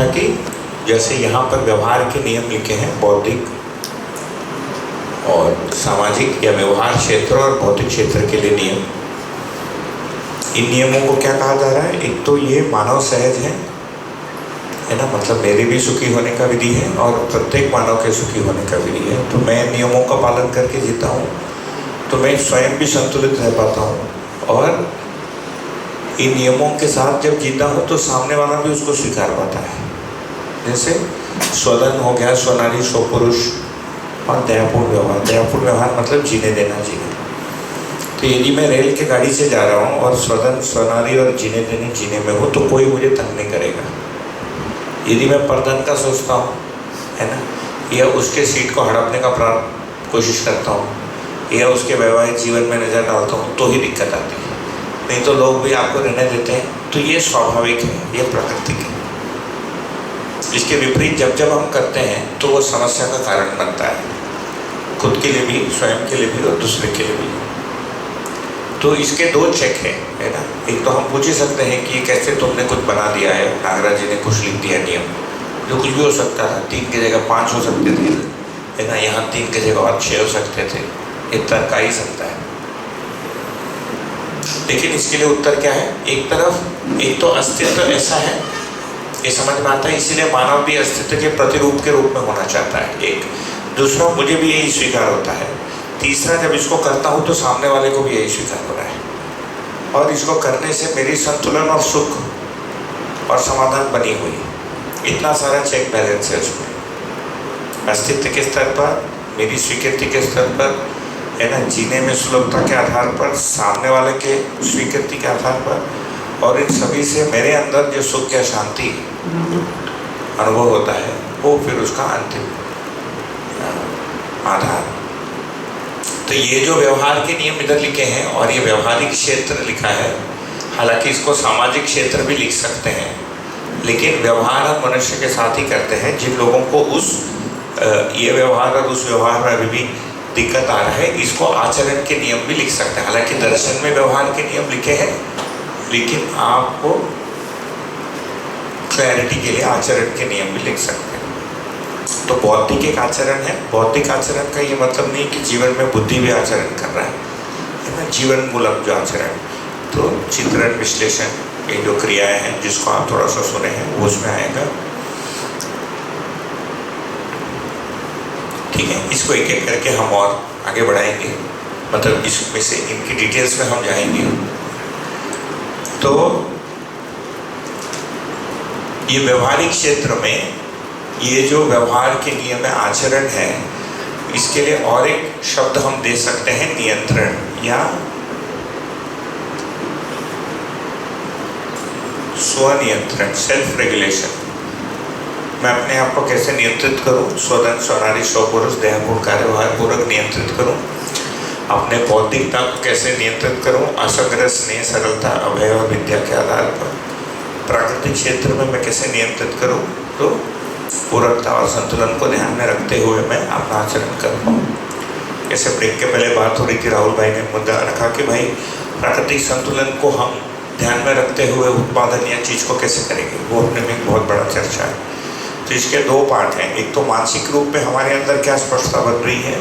था कि जैसे यहाँ पर व्यवहार के नियम लिखे हैं, बौद्धिक और सामाजिक या व्यवहार क्षेत्र और भौतिक क्षेत्र के लिए नियम। इन नियमों को क्या कहा जा रहा है? एक तो ये मानव सहज है ना, मतलब मेरे भी सुखी होने का विधि है और प्रत्येक मानव के सुखी होने का विधि है। तो मैं नियमों का पालन करके जीता हूँ तो मैं स्वयं भी संतुलित रह पाता हूँ, और इन नियमों के साथ जब जीता हूँ तो सामने वाला भी उसको स्वीकार पाता है। जैसे स्वधन हो गया, स्वनारी स्वपुरुष, और दयापूर्ण व्यवहार। दयापूर्ण व्यवहार मतलब जीने देना, जीने। तो यदि मैं रेल के गाड़ी से जा रहा हूँ और स्वधन स्वनारी और जीने देने जीने में हूँ तो कोई मुझे तंग नहीं करेगा। यदि मैं परधन का सोचता हूँ, है ना, या उसके सीट को हड़पने का कोशिश करता हूँ या उसके वैवाहिक जीवन में नज़र डालता हूँ तो ही दिक्कत आती है, नहीं तो लोग भी आपको रहने देते हैं। तो ये स्वाभाविक है, ये प्राकृतिक है। इसके विपरीत जब जब हम करते हैं तो वो समस्या का कारण बनता है, खुद के लिए भी, स्वयं के लिए भी और दूसरे के लिए भी। तो इसके दो चेक है ना। एक तो हम पूछ ही सकते हैं कि कैसे तुमने कुछ बना दिया है, नागराज जी ने कुछ लिख दिया नियम, जो कुछ भी हो सकता था, 3 की जगह 5 हो सकते थे, है ना, यहाँ 3 की जगह और 6 हो सकते थे, इतना का ही सकता है। लेकिन इसके लिए उत्तर क्या है? एक तरफ एक तो अस्तित्व ऐसा है, ये समझ में आता है, इसीलिए मानव भी अस्तित्व के प्रतिरूप के रूप में होना चाहता है। एक दूसरा, मुझे भी यही स्वीकार होता है। तीसरा, जब इसको करता हूँ तो सामने वाले को भी यही स्वीकार हो रहा है, और इसको करने से मेरी संतुलन और सुख और समाधान बनी हुई। इतना सारा चेक बैलेंस है उसमें, अस्तित्व के स्तर पर, मेरी स्वीकृति के स्तर पर, है ना, जीने में सुलभता के आधार पर, सामने वाले के स्वीकृति के आधार पर, और इन सभी से मेरे अंदर जो सुख या शांति अनुभव होता है वो फिर उसका अंतिम आधार। तो ये जो व्यवहार के नियम इधर लिखे हैं और ये व्यवहारिक क्षेत्र लिखा है, हालांकि इसको सामाजिक क्षेत्र भी लिख सकते हैं, लेकिन व्यवहार हम मनुष्य के साथ ही करते हैं। जिन लोगों को उस ये व्यवहार और उस व्यवहार में अभी भी दिक्कत आ रहा है, इसको आचरण के नियम भी लिख सकते हैं। हालांकि दर्शन में व्यवहार के नियम लिखे हैं, लेकिन आपको क्लैरिटी के लिए आचरण के नियम भी लिख सकते हैं। तो बौद्धिक एक आचरण है। बौद्धिक आचरण का ये मतलब नहीं कि जीवन में बुद्धि भी आचरण कर रहा है ना, जीवन मूलक जो आचरण, तो चित्रण, विश्लेषण, ये जो क्रियाएं हैं जिसको आप थोड़ा सा सुने हैं वो उसमें आएगा। ठीक है, इसको एक एक करके हम और आगे बढ़ाएंगे, मतलब इसमें से इनकी डिटेल्स में हम जाएंगे। तो ये व्यवहारिक क्षेत्र में ये जो व्यवहार के नियम आचरण है, इसके लिए और एक शब्द हम दे सकते हैं, नियंत्रण या स्वनियंत्रण, सेल्फ रेगुलेशन। मैं अपने आप को कैसे नियंत्रित करूं? स्वधन स्वनारी स्वपुरुष दयापूर्ण कार्यव्यवहार पूर्वक नियंत्रित करूं। अपने बौद्धिकता को कैसे नियंत्रित करूं? असंग्रह, स्नेह, सरलता, अभय और विद्या के आधार पर। प्राकृतिक क्षेत्र में मैं कैसे नियंत्रित करूं? तो पूरकता और संतुलन को ध्यान में रखते हुए मैं अपना आचरण कर पाऊँ। जैसे ब्रेक के पहले बात हो रही थी, राहुल भाई ने मुद्दा रखा कि भाई प्राकृतिक संतुलन को हम ध्यान में रखते हुए उत्पादन या चीज़ को कैसे करेंगे, वो अपने में एक बहुत बड़ा चर्चा है। तो इसके 2 पार्ट हैं। एक तो मानसिक रूप में हमारे अंदर क्या स्पष्टता बन रही है,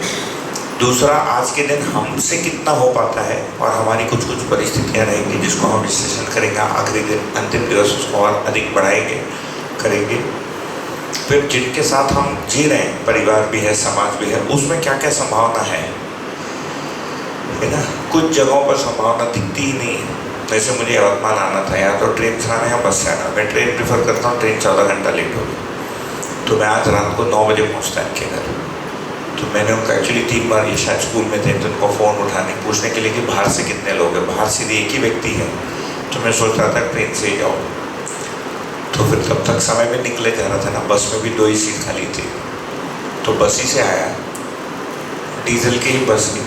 दूसरा आज के दिन हमसे कितना हो पाता है, और हमारी कुछ कुछ परिस्थितियाँ रहेंगी जिसको हम विश्लेषण करेंगे। आखिरी दिन, अंतिम दिवस उसको और अधिक बढ़ाएंगे, करेंगे। फिर जिनके साथ हम जी रहे हैं, परिवार भी है, समाज भी है, उसमें क्या क्या संभावना है ना। कुछ जगहों पर संभावना दिखती ही नहीं है। जैसे मुझे यवतमाल आना था, या तो ट्रेन से आना या बस से आना। मैं ट्रेन प्रीफर करता हूँ, ट्रेन 14 घंटा लेट हो गई, तो मैं आज रात को 9 बजे पहुँचता इनके घर। तो मैंने उनको एक्चुअली 3 बार, ये शायद स्कूल में थे, तो उनको फ़ोन उठाने पूछने के लिए कि बाहर से कितने लोग हैं। बाहर सीधे एक ही व्यक्ति है, तो मैं सोच रहा था ट्रेन से ही जाऊँ। तो फिर तब तक समय में निकले जा रहा था ना, बस में भी 2 ही सीट खाली थी, तो बस ही से आया, डीजल की ही बस थी।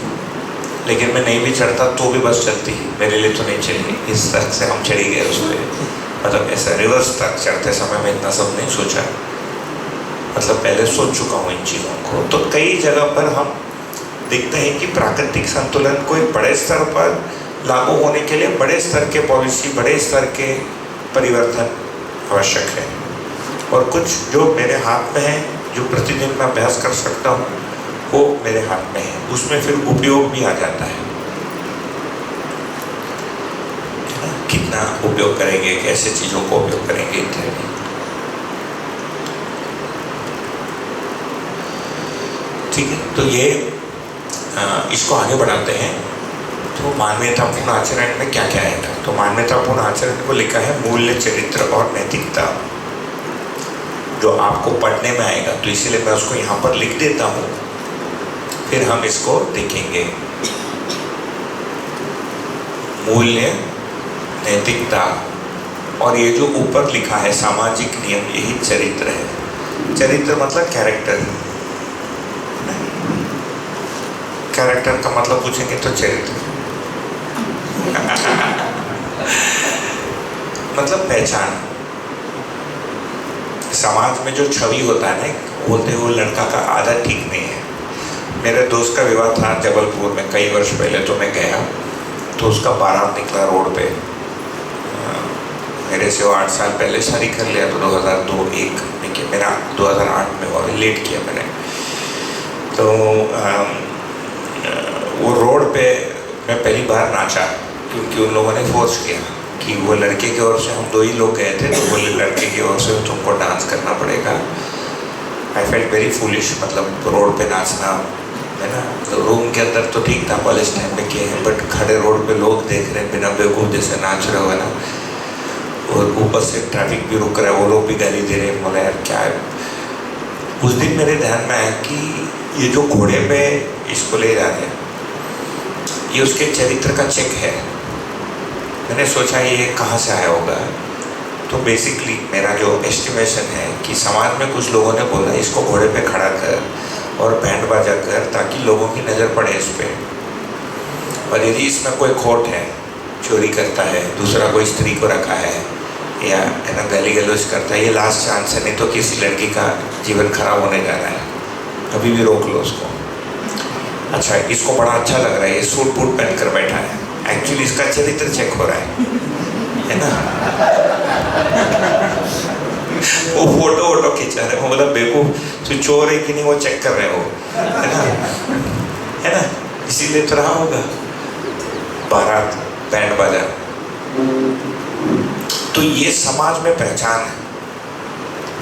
लेकिन मैं नहीं भी चढ़ता तो भी बस चलती ही, मेरे लिए तो नहीं चली। इस तरह से हम चढ़ी गए उस पर, मतलब ऐसा रिवर्स तक चढ़ते समय में इतना सब नहीं सोचा, मतलब पहले सोच चुका हूँ इन चीज़ों को। तो कई जगह पर हम देखते हैं कि प्राकृतिक संतुलन को एक बड़े स्तर पर लागू होने के लिए बड़े स्तर के पॉलिसी, बड़े स्तर के परिवर्तन आवश्यक है। और कुछ जो मेरे हाथ में है, जो प्रतिदिन मैं अभ्यास कर सकता हूँ, वो मेरे हाथ में है। उसमें फिर उपयोग भी आ जाता है। कितना उपयोग करेंगे, कैसे चीज़ों को उपयोग करेंगे इत्यादि। ठीक है, तो ये इसको आगे बढ़ाते हैं। तो मानवीयतापूर्ण आचरण में क्या क्या है? तो मानवीयतापूर्ण आचरण को लिखा है मूल्य, चरित्र और नैतिकता, जो आपको पढ़ने में आएगा, तो इसीलिए मैं उसको यहाँ पर लिख देता हूँ, फिर हम इसको देखेंगे। मूल्य, नैतिकता, और ये जो ऊपर लिखा है सामाजिक नियम, यही चरित्र है। चरित्र मतलब कैरेक्टर। कैरेक्टर का मतलब पूछेंगे तो चरित्र मतलब पहचान। समाज में जो छवि होता है ना, बोलते हैं वो लड़का का आदत ठीक नहीं है। मेरे दोस्त का विवाह था जबलपुर में कई वर्ष पहले, तो मैं गया, तो उसका बारात निकला रोड पे। मेरे से वो 8 साल पहले शादी कर लिया, तो 2002-1 में किया, मेरा 2008 में हुआ, लेट किया मैंने। तो वो रोड पे मैं पहली बार नाचा, क्योंकि उन लोगों ने फोर्स किया कि वो लड़के की ओर से, हम 2 ही लोग गए थे, तो बोले लड़के की ओर से तुमको डांस करना पड़ेगा। आई फेल्ट वेरी फूलिश, मतलब रोड पे नाचना है ना। तो रूम के अंदर तो ठीक था, कॉलेज टाइम में किए हैं, बट खड़े रोड पे लोग देख रहे हैं, बिना बेवकूफ़ जैसे नाच रहे हो ना, और ऊपर से ट्रैफिक भी रुक रहा है, वो लोग भी गाली दे रहे हैं। बोला यार क्या है। उस दिन मेरे ध्यान में आया कि ये जो घोड़े पे इसको ले जा रहे हैं, ये उसके चरित्र का चेक है। मैंने सोचा ये कहाँ से आया होगा। तो बेसिकली मेरा जो एस्टिमेशन है कि समाज में कुछ लोगों ने बोला इसको घोड़े पे खड़ा कर और बैंड बाजा कर, ताकि लोगों की नज़र पड़े इस पर। और यदि इसमें कोई खोट है, चोरी करता है, दूसरा कोई स्त्री को रखा है, या है ना गाली गलौज करता है, ये लास्ट चांस है, नहीं तो किसी लड़की का जीवन खराब होने जा रहा है, अभी भी रोक लो उसको। अच्छा, इसको बड़ा अच्छा लग रहा है, ये सूट बूट पहन कर बैठा है, एक्चुअली इसका चरित्र चेक हो रहा है ना। वो फोटो खींचा रहे हो, मतलब बेवकूफ, तो चोर है कि नहीं वो चेक कर रहे हो, है ना। इसीलिए तो रहा होगा बारात, बैंड बाजा। तो ये समाज में पहचान है।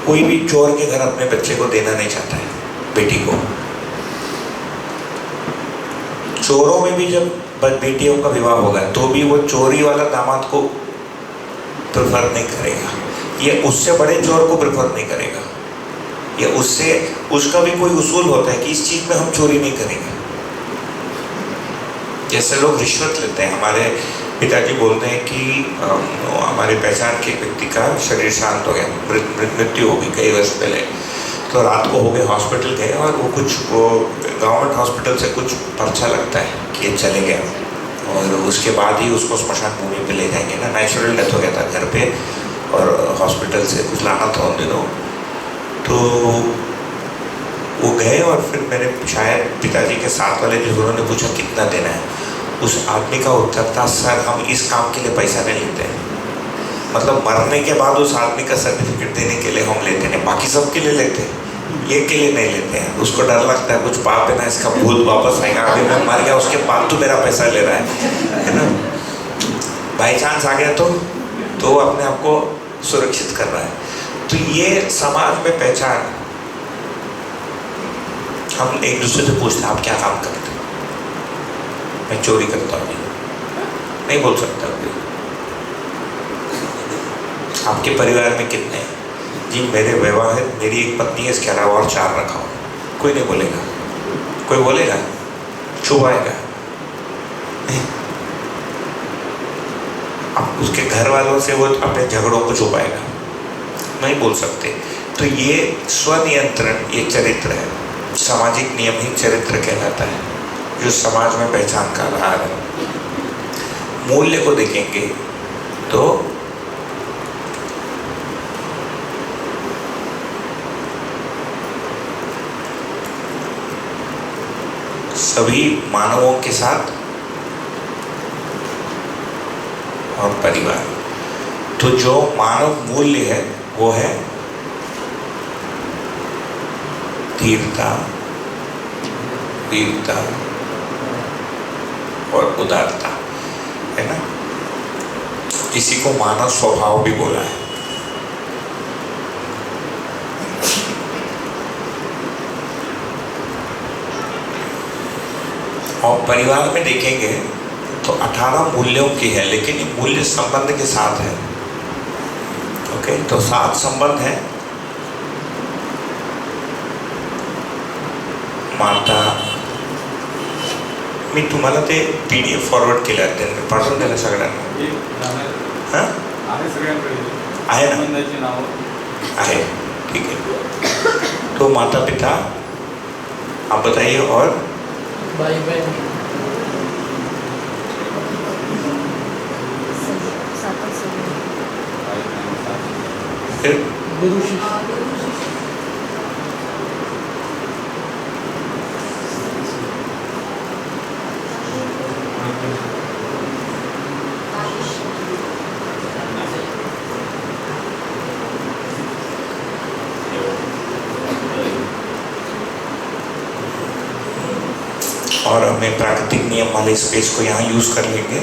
कोई भी चोर के घर अपने बच्चे को देना नहीं चाहता है, बेटी को। चोरों में भी जब बेटियों का विवाह होगा, तो भी वो चोरी वाला दामाद को प्रेफर नहीं करेगा, ये उससे बड़े चोर को प्रेफर नहीं करेगा, या उससे, उसका भी कोई उसूल होता है कि इस चीज में हम चोरी नहीं करेंगे। जैसे लोग रिश्वत लेते हैं, हमारे पिताजी बोलते हैं कि हमारे पहचान के व्यक्ति का शरीर शांत हो गया, मृत्यु हो गई कई वर्ष पहले, तो रात को हो गए, हॉस्पिटल गए, और वो कुछ, वो गवर्नमेंट हॉस्पिटल से कुछ पर्चा लगता है कि ये चले गया, और उसके बाद ही उसको स्मशान भूमि पे ले जाएंगे ना। नेचुरल डेथ हो गया था घर पे, और हॉस्पिटल से कुछ लाना था उन दिनों, तो वो गए, और फिर मेरे शायद पिताजी के साथ वाले जो उन्होंने पूछा कितना देना है, उस आदमी का उत्तर था, सर हम इस काम के लिए पैसा नहीं लेते हैं। मतलब मरने के बाद उस आदमी का सर्टिफिकेट देने के लिए हम लेते हैं, बाकी सब के लिए लेते हैं, ये के लिए नहीं लेते हैं। उसको डर लगता है कुछ पाप है ना, इसका भूत वापस आएगा, अभी मैं मर गया उसके बाद तो मेरा पैसा ले रहा है ना। बाई चांस आ गया तो वो अपने आप को सुरक्षित कर रहा है। तो ये समाज में पहचान। हम एक दूसरे से पूछते हैं आप क्या काम करते हो, मैं चोरी करता हूँ, नहीं बोल सकता कोई। आपके परिवार में कितने हैं? जी मेरे वैवाहिक, मेरी एक पत्नी है, इसके अलावा और 4 रखा हो। कोई नहीं बोलेगा, कोई बोलेगा, चुप आएगा। अब उसके घर वालों से वो अपने झगड़ों को छुपाएगा, नहीं बोल सकते। तो ये स्वनियंत्रण, ये चरित्र है, सामाजिक नियम ही चरित्र कहलाता है, जो समाज में पहचान का आधार है। मूल्य को देखेंगे तो सभी मानवों के साथ और परिवार। तो जो मानव मूल्य है वो है धीरता, वीरता और उदारता, है ना। इसी को मानव स्वभाव भी बोला है। और परिवार में देखेंगे तो 18 मूल्यों की है, लेकिन ये मूल्य संबंध के साथ है। ओके, तो 7 संबंध है। माता, मी तुम्हाला ते PDF फॉरवर्ड केलं आहे, त्यांनी पाठवून दिलं सगळ्यांना। हां, आहे ना, आहे, ठीक है। तो माता पिता आप बताइए, और भाई बहन, फिर गुरु शिष्य, और हमें प्राकृतिक नियम वाले स्पेस को यहाँ यूज कर लेंगे।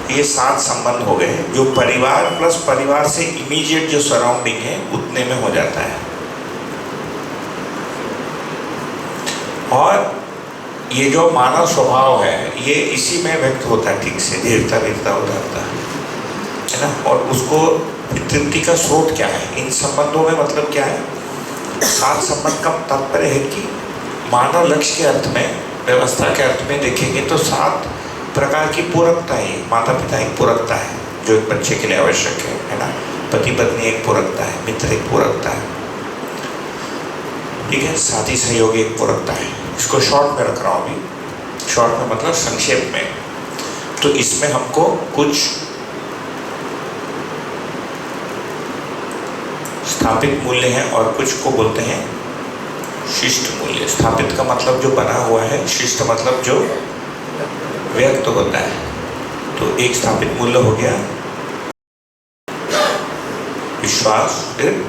ये 7 संबंध हो गए, जो परिवार प्लस परिवार से इमीडिएट जो सराउंडिंग है उतने में हो जाता है। और ये जो मानव स्वभाव है ये इसी में व्यक्त होता है, ठीक से, धीरता, वीरता, उदारता, है ना। और उसको तृप्ति का स्रोत क्या है इन संबंधों में, मतलब क्या है। 7 संबंध का तात्पर्य है कि मानव लक्ष्य के अर्थ में, व्यवस्था के अर्थ में देखेंगे तो 7 प्रकार की पूरकता है। माता पिता एक पूरकता है जो एक बच्चे के लिए आवश्यक है ना। पति पत्नी एक पूरकता है, मित्र एक पूरकता है, ठीक है। साथी सहयोगी एक पूरकता है। इसको शॉर्ट में रख रहा हूँ अभी, शॉर्ट में मतलब संक्षेप में। तो इसमें हमको कुछ स्थापित मूल्य हैं और कुछ को बोलते हैं शिष्ट मूल्य। स्थापित का मतलब जो बना हुआ है, शिष्ट मतलब जो व्यक्त होता है। तो एक स्थापित मूल्य हो गया विश्वास, फिर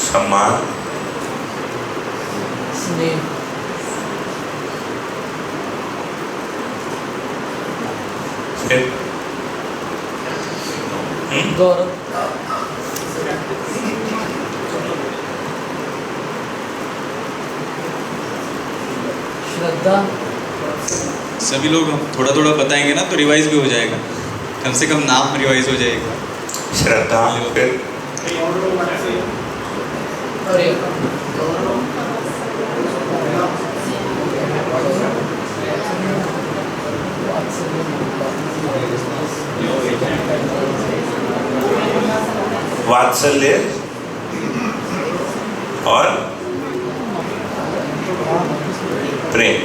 सम्मान, स्नेह, फिर गौरव, श्रद्धा। सभी लोग हम थोड़ा थोड़ा बताएंगे ना तो रिवाइज भी हो जाएगा, कम से कम नाम रिवाइज हो जाएगा। श्रद्धा, फिर वात्सल्य और प्रेम।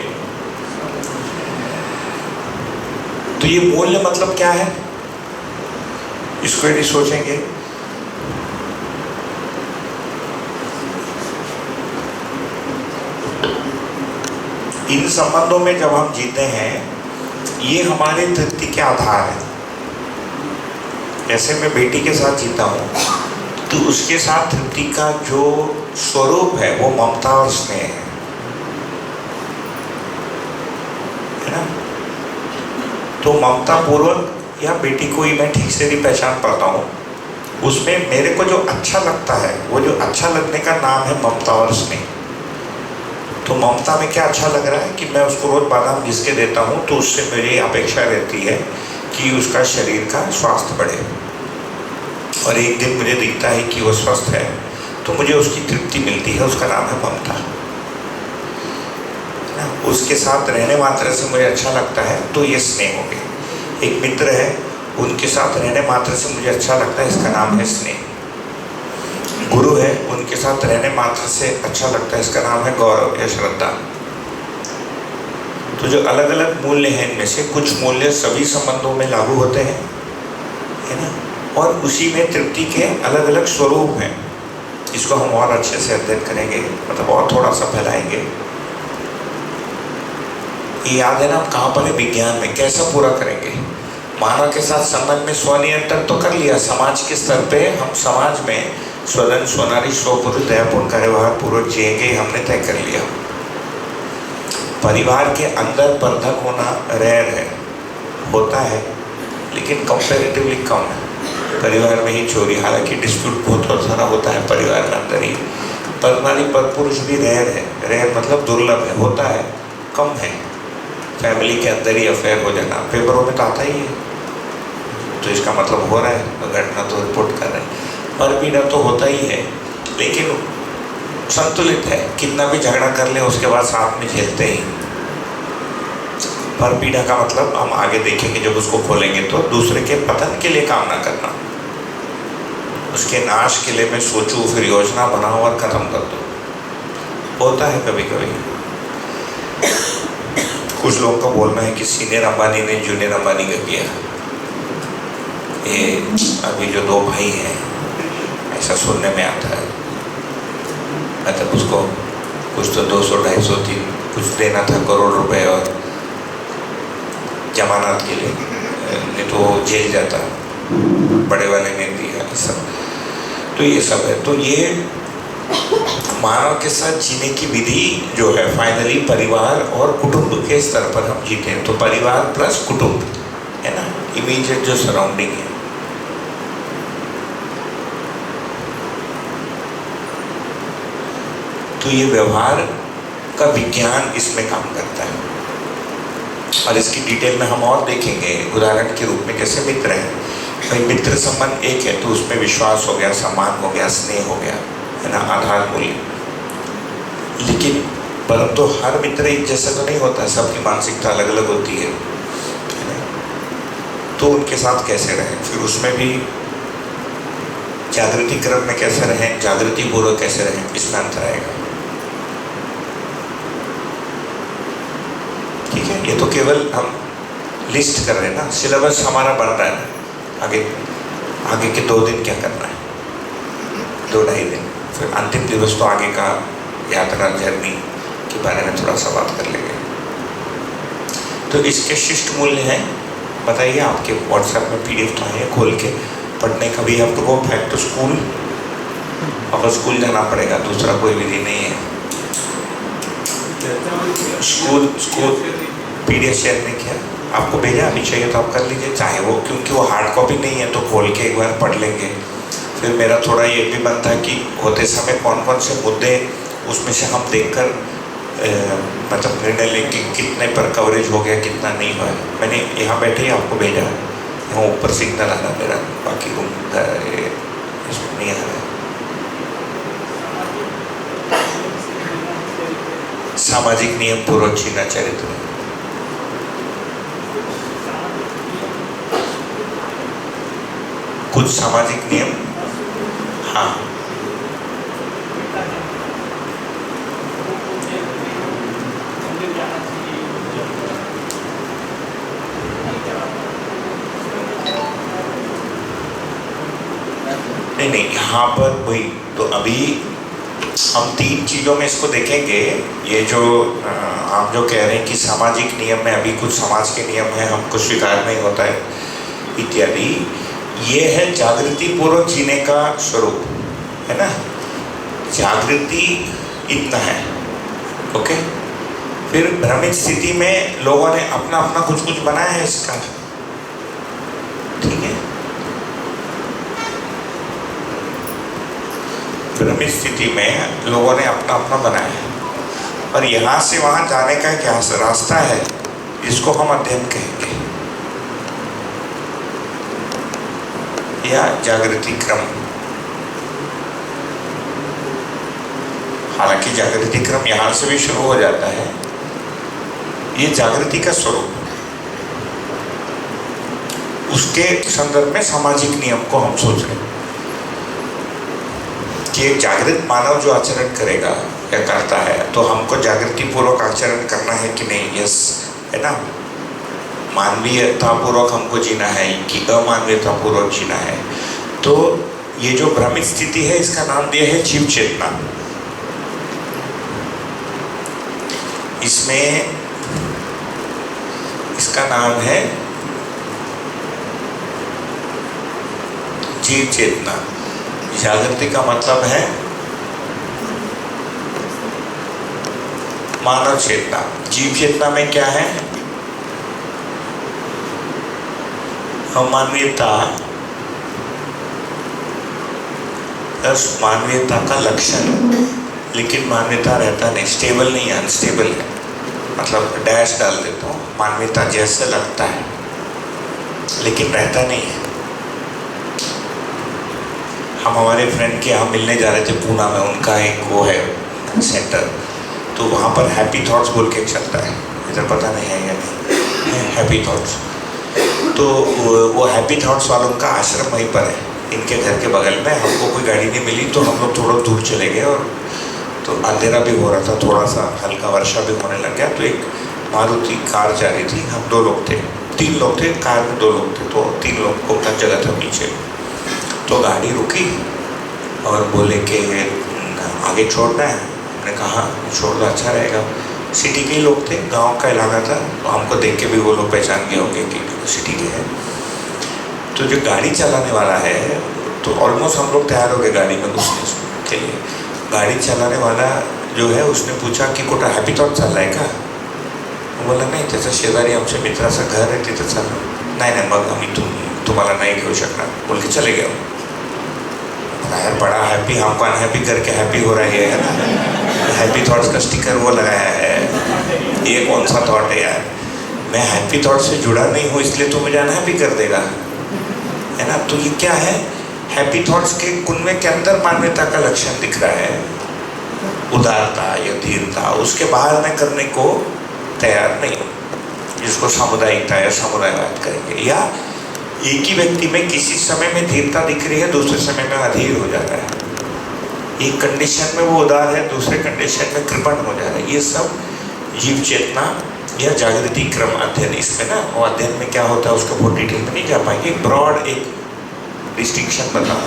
तो ये मूल्य मतलब क्या है, इसको यदि सोचेंगे इन संबंधों में जब हम जीते हैं, ये हमारे तृप्ति के आधार है। जैसे मैं बेटी के साथ जीता हूँ तो उसके साथ तृप्ति का जो स्वरूप है वो ममता और स्नेह है ना। तो ममता पूर्वक या बेटी को ही मैं ठीक से नहीं पहचान पाता हूँ, उसमें मेरे को जो अच्छा लगता है, वो जो अच्छा लगने का नाम है ममता और स्नेह। तो ममता में क्या अच्छा लग रहा है कि मैं उसको रोज बादाम घिस के देता हूँ, तो उससे मेरी अपेक्षा रहती है कि उसका शरीर का स्वास्थ्य बढ़े, और एक दिन मुझे दिखता है कि वो स्वस्थ है तो मुझे उसकी तृप्ति मिलती है, उसका नाम है ममता। उसके साथ रहने मात्र से मुझे अच्छा लगता है तो ये स्नेह हो गया। एक मित्र है, उनके साथ रहने मात्र से मुझे अच्छा लगता है, इसका नाम है स्नेह। गुरु है, उनके साथ रहने मात्र से अच्छा लगता है, इसका नाम है गौरव या श्रद्धा। तो जो अलग अलग मूल्य हैं, इनमें से कुछ मूल्य सभी संबंधों में लागू होते हैं, है ना। और उसी में तृप्ति के अलग अलग स्वरूप हैं। इसको हम और अच्छे से अध्ययन करेंगे, मतलब और थोड़ा सा फैलाएंगे। ये याद है ना, आप कहाँ पर है विज्ञान में, कैसा पूरा करेंगे। मानव के साथ संबंध में स्वनियंत्रण तो कर लिया। समाज के स्तर पे हम समाज में स्वधन स्वनारी स्वपुरुष दयापूर्ण कार्यवाह पूर्वक जिएंगे, हमने तय कर लिया। परिवार के अंदर बंधक होना रेयर है, होता है लेकिन कंपैरेटिवली कम है। परिवार में ही चोरी, हालांकि डिस्प्यूट बहुत सारा होता है परिवार के अंदर ही, पर नारी पर पुरुष भी रेयर है। रेयर मतलब दुर्लभ है, होता है, कम है। फैमिली के अंदर ही अफेयर हो जाना पेपरों में तो आता ही है, तो इसका मतलब हो रहा है, तो घटना तो रिपोर्ट कर रहे हैं। पर पीड़ा तो होता ही है, लेकिन संतुलित है। कितना भी झगड़ा कर ले उसके बाद साथ में झेलते ही। पर पीड़ा का मतलब हम आगे देखेंगे जब उसको खोलेंगे, तो दूसरे के पतन के लिए काम ना करना, उसके नाश के लिए मैं सोचूं, फिर योजना बनाऊं और खत्म कर दूं। होता है कभी कभी। कुछ लोगों का बोलना है कि सीनियर अंबानी ने जूनियर अंबानी का किया। ये अभी जो दो भाई हैं, ऐसा सुनने में आता है, मतलब उसको कुछ तो 200, 250, 3 कुछ देना था करोड़ रुपए और जमानत के लिए, नहीं तो जेल जाता। बड़े वाले ने दिया ये सब, तो ये सब है। तो ये मानव के साथ जीने की विधि जो है, फाइनली परिवार और कुटुंब के स्तर पर हम जीते हैं। तो परिवार प्लस कुटुंब है ना, इमीडिएट जो सराउंडिंग है। तो ये व्यवहार का विज्ञान इसमें काम करता है, और इसकी डिटेल में हम और देखेंगे। उदाहरण के रूप में कैसे मित्र हैं, भाई मित्र संबंध एक है तो उसमें विश्वास हो गया, सम्मान हो गया, स्नेह हो गया, है ना, आधार मूल्य। लेकिन परंतु तो हर मित्र एक जैसा तो नहीं होता, सबकी मानसिकता अलग अलग होती है ना? तो उनके साथ कैसे रहें, फिर उसमें भी जागृति क्रम में कैसे रहें, जागृति पूर्वक कैसे रहें, इसमें अंतर आएगा। ठीक है, ये तो केवल हम लिस्ट कर रहे हैं ना, सिलेबस हमारा बन रहा है ना। आगे के 2 दिन क्या करना है, 2-2.5 दिन, फिर अंतिम दिवस तो आगे का यात्रा जर्नी के बारे में थोड़ा सा बात कर लेंगे। तो इसके शिष्ट मूल्य हैं, बताइए। आपके व्हाट्सएप में PDF तो है, खोल के पढ़ने का भी। अब तो गो बैक टू स्कूल, अब स्कूल जाना पड़ेगा, दूसरा कोई विधि नहीं है। स्कूल PDF शेयर नहीं किया, आपको भेजा, अभी चाहिए तो आप कर लीजिए, चाहे वो, क्योंकि वो हार्ड कॉपी नहीं है तो खोल के एक बार पढ़ लेंगे। फिर मेरा थोड़ा ये भी बनता है कि होते समय कौन कौन से मुद्दे उसमें से हम देखकर मतलब निर्णय लेंगे कितने पर कवरेज हो गया, कितना नहीं हुआ है। मैंने यहाँ बैठे ही आपको भेजा है, यहाँ ऊपर सिग्नल आ रहा मेरा, बाकी रूम इसमें नहीं आ रहा है। सामाजिक नियम पूर्वक जीना चरित्र, कुछ सामाजिक नियम, हाँ, नहीं, यहाँ पर वही। तो अभी हम 3 चीज़ों में इसको देखेंगे। ये जो आप जो कह रहे हैं कि सामाजिक नियम में अभी कुछ समाज के नियम हैं, हमको स्वीकार नहीं होता है इत्यादि, ये है जागृति पूर्वक जीने का स्वरूप, है ना। जागृति इतना है, ओके। फिर भ्रमित स्थिति में लोगों ने अपना अपना कुछ कुछ बनाया है इसका, ठीक है। भ्रमित स्थिति में लोगों ने अपना अपना बनाया है, और यहाँ से वहाँ जाने का क्या रास्ता है, इसको हम अध्ययन कहेंगे, या जागृति क्रम। हालांकि जागृति क्रम यहाँ से भी शुरू हो जाता है। ये जागृति का स्वरूप, उसके संदर्भ में सामाजिक नियम को हम सोच रहे हैं कि एक जागृत मानव जो आचरण करेगा या करता है, तो हमको जागृति पूर्वक आचरण करना है कि नहीं, यस, है ना। मानवीयता पूर्वक हमको जीना है कि अमानवीयता पूर्वक जीना है। तो ये जो भ्रमित स्थिति है, इसका नाम दिया है जीव चेतना। इसमें इसका नाम है जीव चेतना। जागृति का मतलब है मानव चेतना। जीव चेतना में क्या है? अमानवीयता प्लस मानवीयता का लक्षण। लेकिन मानवीयता रहता नहीं, स्टेबल नहीं है, अनस्टेबल है। मतलब डैश डाल देता हूँ, मानवीयता जैसे लगता है लेकिन रहता नहीं है। हम हमारे फ्रेंड के यहाँ मिलने जा रहे थे पूना में, उनका एक वो है सेंटर, तो वहाँ पर हैप्पी थॉट्स बोल के चलता है, इधर पता नहीं है या नहीं, हैप्पी थॉट्स। तो वो हैप्पी थॉट्स वालों का आश्रम वहीं पर है, इनके घर के बगल में। हमको कोई गाड़ी नहीं मिली तो हम लोग थोड़ा दूर चले गए, और तो अंधेरा भी हो रहा था, थोड़ा सा हल्का वर्षा भी होने लग गया। तो एक मारुति कार जा रही थी, हम 2 लोग थे, 3 लोग थे, कार में 2 लोग थे, तो 3 लोग को अपना जगह था पीछे। तो गाड़ी रुकी और बोले कि आगे छोड़ना है। मैंने कहा छोड़ दो, अच्छा रहेगा। सिटी के ही लोग थे, गांव का इलाका था, तो हमको देख के भी वो लोग पहचान गए होंगे कि सिटी के हैं। तो जो गाड़ी चलाने वाला है, तो ऑलमोस्ट हम लोग तैयार हो गए गाड़ी में घुसने के लिए। गाड़ी चलाने वाला जो है उसने पूछा की कुठं हॅपी थॉट चाललाय का? बोला नाही, त्याचं शेजारी आमच्या मित्राचं घर आहे तिथं चाललो. नाही मग आम्ही तुम्हाला नाही घेऊ शकणार बोल के चले गए. यार बड़ा हैप्पी, हमको अनहैप्पी करके हैप्पी हो रही है ना. हैप्पी थॉट्स का स्टिकर वो लगाया है, ये कौन सा थॉट है यार? मैं हैप्पी थॉट से जुड़ा नहीं हूँ इसलिए तो मुझे अनहैप्पी कर देगा, है ना. तो ये क्या है, हैप्पी थॉट्स के कुनबे के अंदर मानवता का लक्षण दिख रहा है, उदारता या धीरता. उसके बाहर मैं करने को तैयार नहीं हूँ, जिसको सामुदायिकता या समुदायवाद करेंगे. या एक ही व्यक्ति में किसी समय में धीरता दिख रही है, दूसरे समय में अधीर हो जा रहा है. एक कंडीशन में वो उदार है, दूसरे कंडीशन में कृपण हो जा रहा है. ये सब जीव चेतना या जागृति क्रम अध्ययन, इसमें ना वो अध्ययन में क्या होता है उसका बहुत डिटेल में नहीं जा पाएंगे. ब्रॉड एक डिस्टिंक्शन बताओ.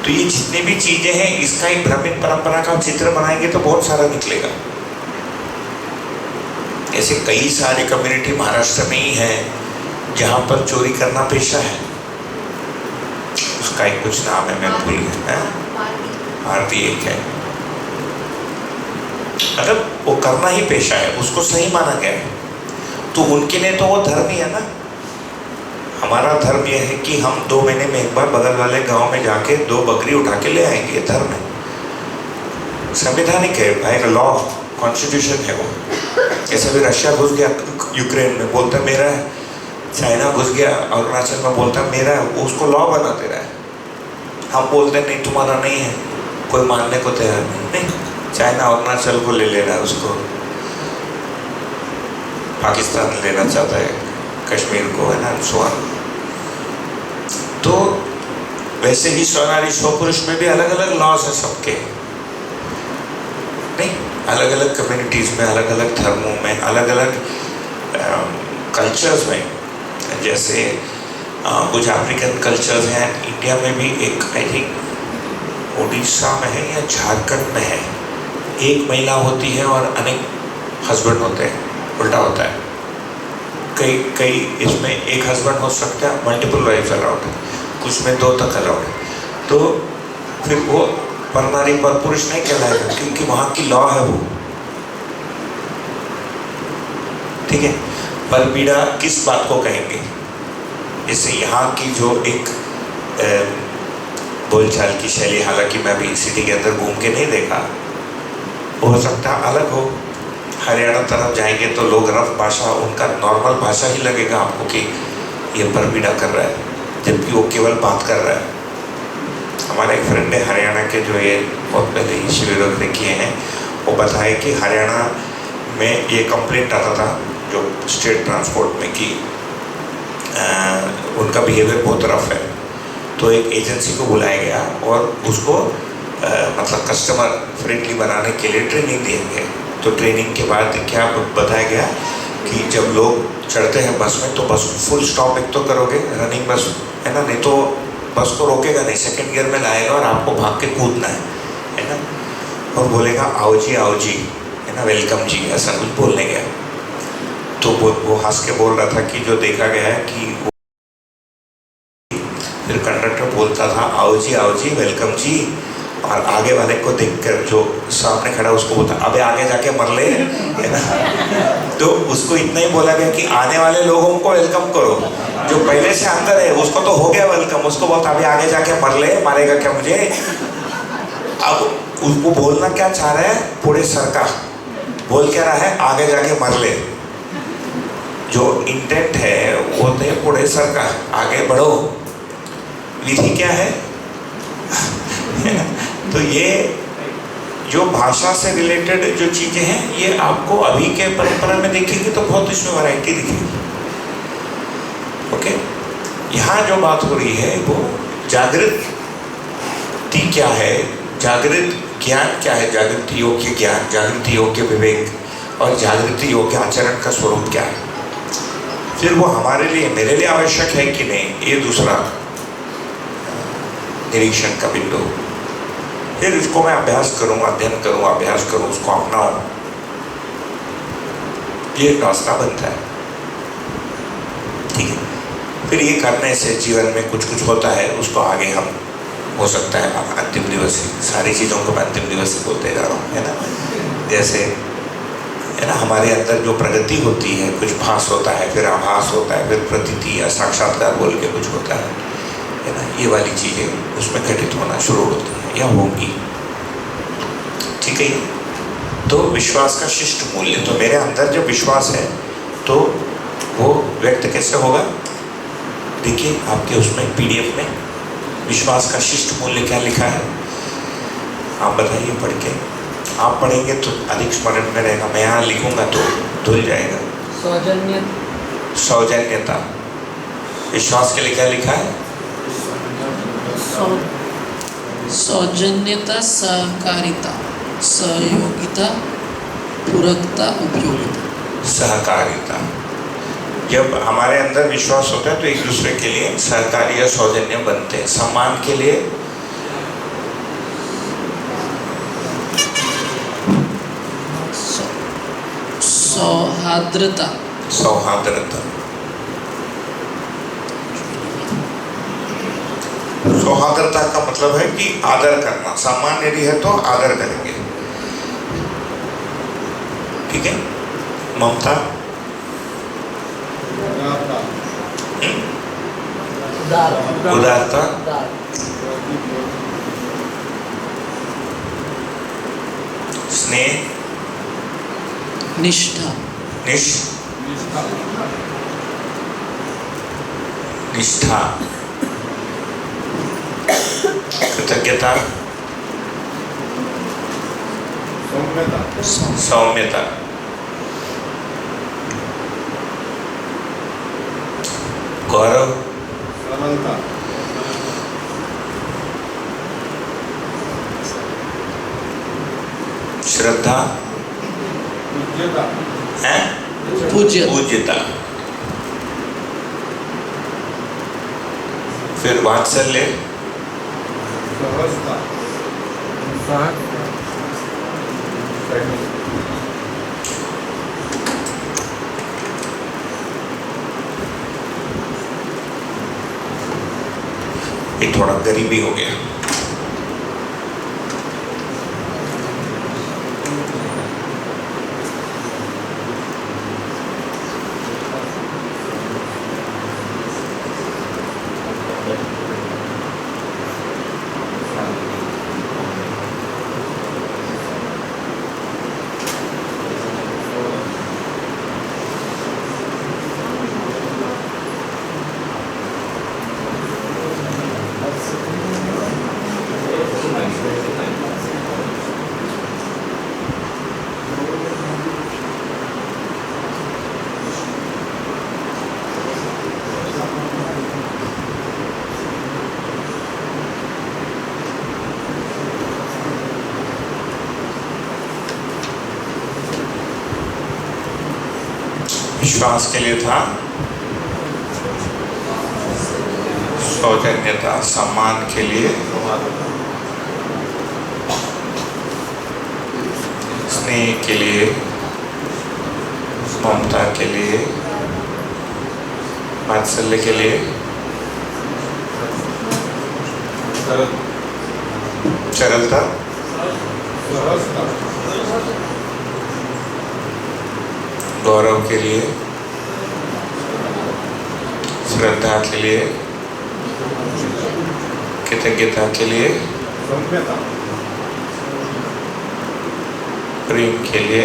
तो ये जितनी भी चीजें हैं इसका एक भ्रमित परंपरा का चित्र बनाएंगे तो बहुत सारा निकलेगा. ऐसे कई सारे कम्युनिटी महाराष्ट्र में ही है जहाँ पर चोरी करना पेशा है. उसका एक कुछ नाम है, मैं भूल गया. आरती एक है, मतलब वो करना ही पेशा है, उसको सही माना गया है. तो उनके लिए तो वो धर्म ही है ना. हमारा धर्म यह है कि हम 2 महीने में एक बार बगल वाले गांव में जाके 2 बकरी उठा के ले आएंगे. ये धर्म है, संवैधानिक है भाई, लॉ कॉन्स्टिट्यूशन है वो. जैसे भी रशिया घुस गया यूक्रेन में, बोलता मेरा है. चाइना घुस गया अरुणाचल में, बोलता मेरा है. उसको लॉ बना दे रहा है. हम बोलते नहीं तुम्हारा नहीं है, कोई मानने को तैयार नहीं. चाइना अरुणाचल को ले रहा है, उसको पाकिस्तान लेना चाहता है, कश्मीर को, है ना, सोन. तो वैसे ही स्वनारी स्वपुरुष में भी अलग अलग लॉज है सबके, नहीं, अलग अलग कम्युनिटीज़ में, अलग अलग धर्मों में, अलग अलग कल्चर्स में. जैसे कुछ अफ्रीकन कल्चर्स हैं. इंडिया में भी एक, आई थिंक उड़ीसा में है या झारखंड में है, एक महिला होती है और अनेक हस्बैंड होते हैं. उल्टा होता है, कई इसमें एक हस्बैंड हो सकता है, मल्टीपल वाइफ अलाउड है, कुछ में 2 तक अलाउड है. तो फिर वो परनारी पर पुरुष नहीं कहलाएगा, क्योंकि वहाँ की लॉ है वो. ठीक है. पर पीड़ा किस बात को कहेंगे? जैसे यहाँ की जो एक बोलचाल की शैली, हालांकि मैं भी सिटी के अंदर घूम के नहीं देखा, हो सकता अलग हो. हरियाणा तरफ जाएंगे तो लोग रफ भाषा, उनका नॉर्मल भाषा ही लगेगा आपको कि ये परपीड़ा कर रहा है, जबकि वो केवल बात कर रहा है. हमारे एक फ्रेंड है हरियाणा के, जो ये बहुत पहले ही शिविर वगैरह किए हैं, वो बताए कि हरियाणा में ये कंप्लेंट आता था जो स्टेट ट्रांसपोर्ट में कि उनका बिहेवियर बहुत रफ है. तो एक एजेंसी को बुलाया गया और उसको मतलब कस्टमर फ्रेंडली बनाने के लिए ट्रेनिंग दी गई. तो ट्रेनिंग के बाद क्या बताया गया कि जब लोग चढ़ते हैं बस में तो बस फुल स्टॉप एक तो करोगे, रनिंग बस है ना, नहीं तो बस को रोकेगा नहीं, सेकंड गियर में लाएगा और आपको भाग के कूदना है ना. और बोलेगा आओ जी, है ना, वेलकम जी, ऐसा कुछ बोलने गया. तो वो हंस के बोल रहा था कि जो देखा गया है कि फिर कंडक्टर बोलता था आओ जी वेलकम जी, और आगे वाले को देखकर जो सामने खड़ा उसको बोलता अबे आगे जाके मर ले, है ना। तो उसको इतना ही बोला गया कि आने वाले लोगों को वेलकम करो, जो पहले से अंदर है उसको तो हो गया वेलकम, उसको बोलता अबे आगे जाके मर ले, मारेगा क्या मुझे। अब उसको बोलना क्या चाह रहा है, पूरे सर का बोल क्या रहा है, आगे जाके मर ले। जो इंटेंट है वो तो है पूरे सर का, आगे बढ़ो। विधि क्या है तो ये जो भाषा से रिलेटेड जो चीजें हैं ये आपको अभी के परंपरा में देखेंगे तो बहुत इसमें वैरायटी दिखेगी। ओके, यहाँ जो बात हो रही है वो जागृति क्या है, जागृत ज्ञान क्या है, जागृति योग्य ज्ञान, जागृति योग्य विवेक और जागृति योग्य आचरण का स्वरूप क्या है। फिर वो हमारे लिए मेरे लिए आवश्यक है कि नहीं, ये दूसरा निरीक्षण का बिंदु। फिर इसको मैं अभ्यास करूँ, अध्ययन करूँ, अभ्यास करूँ, उसको अपनाऊँ, ये एक रास्ता बनता है। ठीक है, फिर ये करने से जीवन में कुछ कुछ होता है, उसको आगे हम हो सकता है अंतिम दिवस, सारी चीज़ों को मैं अंतिम दिवस से बोलते जा रहा हूँ, है ना। जैसे है ना, हमारे अंदर जो प्रगति होती है, कुछ भास होता है, फिर आभास होता है, फिर प्रतीति या साक्षात्कार बोल के कुछ होता है ना, ये वाली चीज़ें उसमें घटित होना शुरू होती है या होंगी। ठीक है, तो विश्वास का शिष्ट मूल्य, तो मेरे अंदर जब विश्वास है तो वो व्यक्त कैसे होगा। देखिए आपके उसमें PDF में विश्वास का शिष्ट मूल्य क्या लिखा है, आप बताइए पढ़ के। आप पढ़ेंगे तो अधिक स्मरण में रहेगा, मैं यहाँ लिखूंगा तो धुल जाएगा। सौजन्यता, विश्वास के लिए क्या लिखा है, सौजन्यता, सहकारिता, सहयोगिता, पूरकता, उपयोगिता। सहकारिता, जब हमारे अंदर विश्वास होता है तो एक दूसरे के लिए सहकारी या सौजन्य बनते हैं। सम्मान के लिए सौहार्द्रता, सौहार्द्रता, सौहार्द्रता का मतलब है कि आदर करना, सम्मान यदि है तो आदर करेंगे। ठीक है, ममता, उदारता, स्नेह, निष्ठा, निष्ठा, कृतज्ञता, सौम्यता, गौरव, श्रद्धा, है पूज्यता, फिर वात्सल्य, ये थोड़ा गरीबी हो गया। विश्वास के लिए था सौजन्यता, सम्मान के लिए स्नेह के लिए, ममता के लिए, वात्सल्य के लिए, सरलता, गौरव के लिए, श्रद्धा के लिए, कृतज्ञता के लिए, प्रेम के लिए,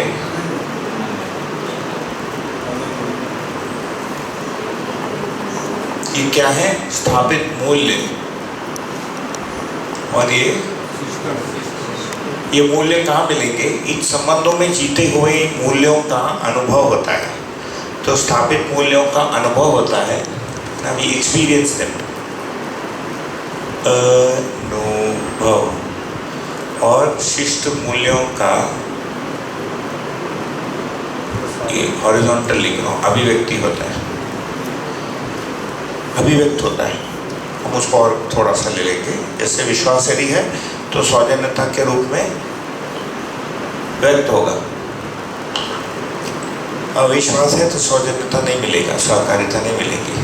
ये क्या है? स्थापित मूल्य। और ये मूल्य कहाँ मिलेंगे? इन संबंधों में जीते हुए इन मूल्यों का अनुभव होता है। तो स्थापित मूल्यों का अनुभव होता है ना, वी एक्सपीरियंस देम, अनुभव। और शिष्ट मूल्यों का ये हॉरिजॉन्टल लिख रहा हूँ, अभिव्यक्ति होता है, अभिव्यक्त होता है। हम उसको और थोड़ा सा ले लेंगे। जैसे विश्वास यदि है तो सौजन्यता के रूप में व्यक्त होगा, अविश्वास है तो सौजन्यता नहीं मिलेगा, सहकारिता नहीं मिलेगी,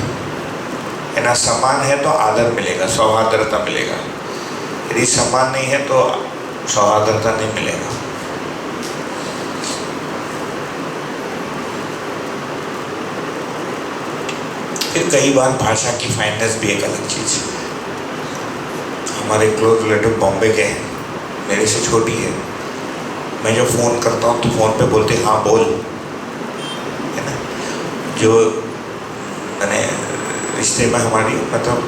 है ना। सम्मान है तो आदर मिलेगा, सौहार्दता मिलेगा। यदि सम्मान नहीं है तो सौहार्दता नहीं मिलेगा। फिर कई बार भाषा की फाइननेस भी एक अलग चीज़ है। हमारे क्लोज रिलेटिव बॉम्बे के हैं, मेरे से छोटी है। मैं जब फ़ोन करता हूँ तो फ़ोन पे बोलते हाँ बोल, है ना। जो मैंने रिश्ते में हमारी मतलब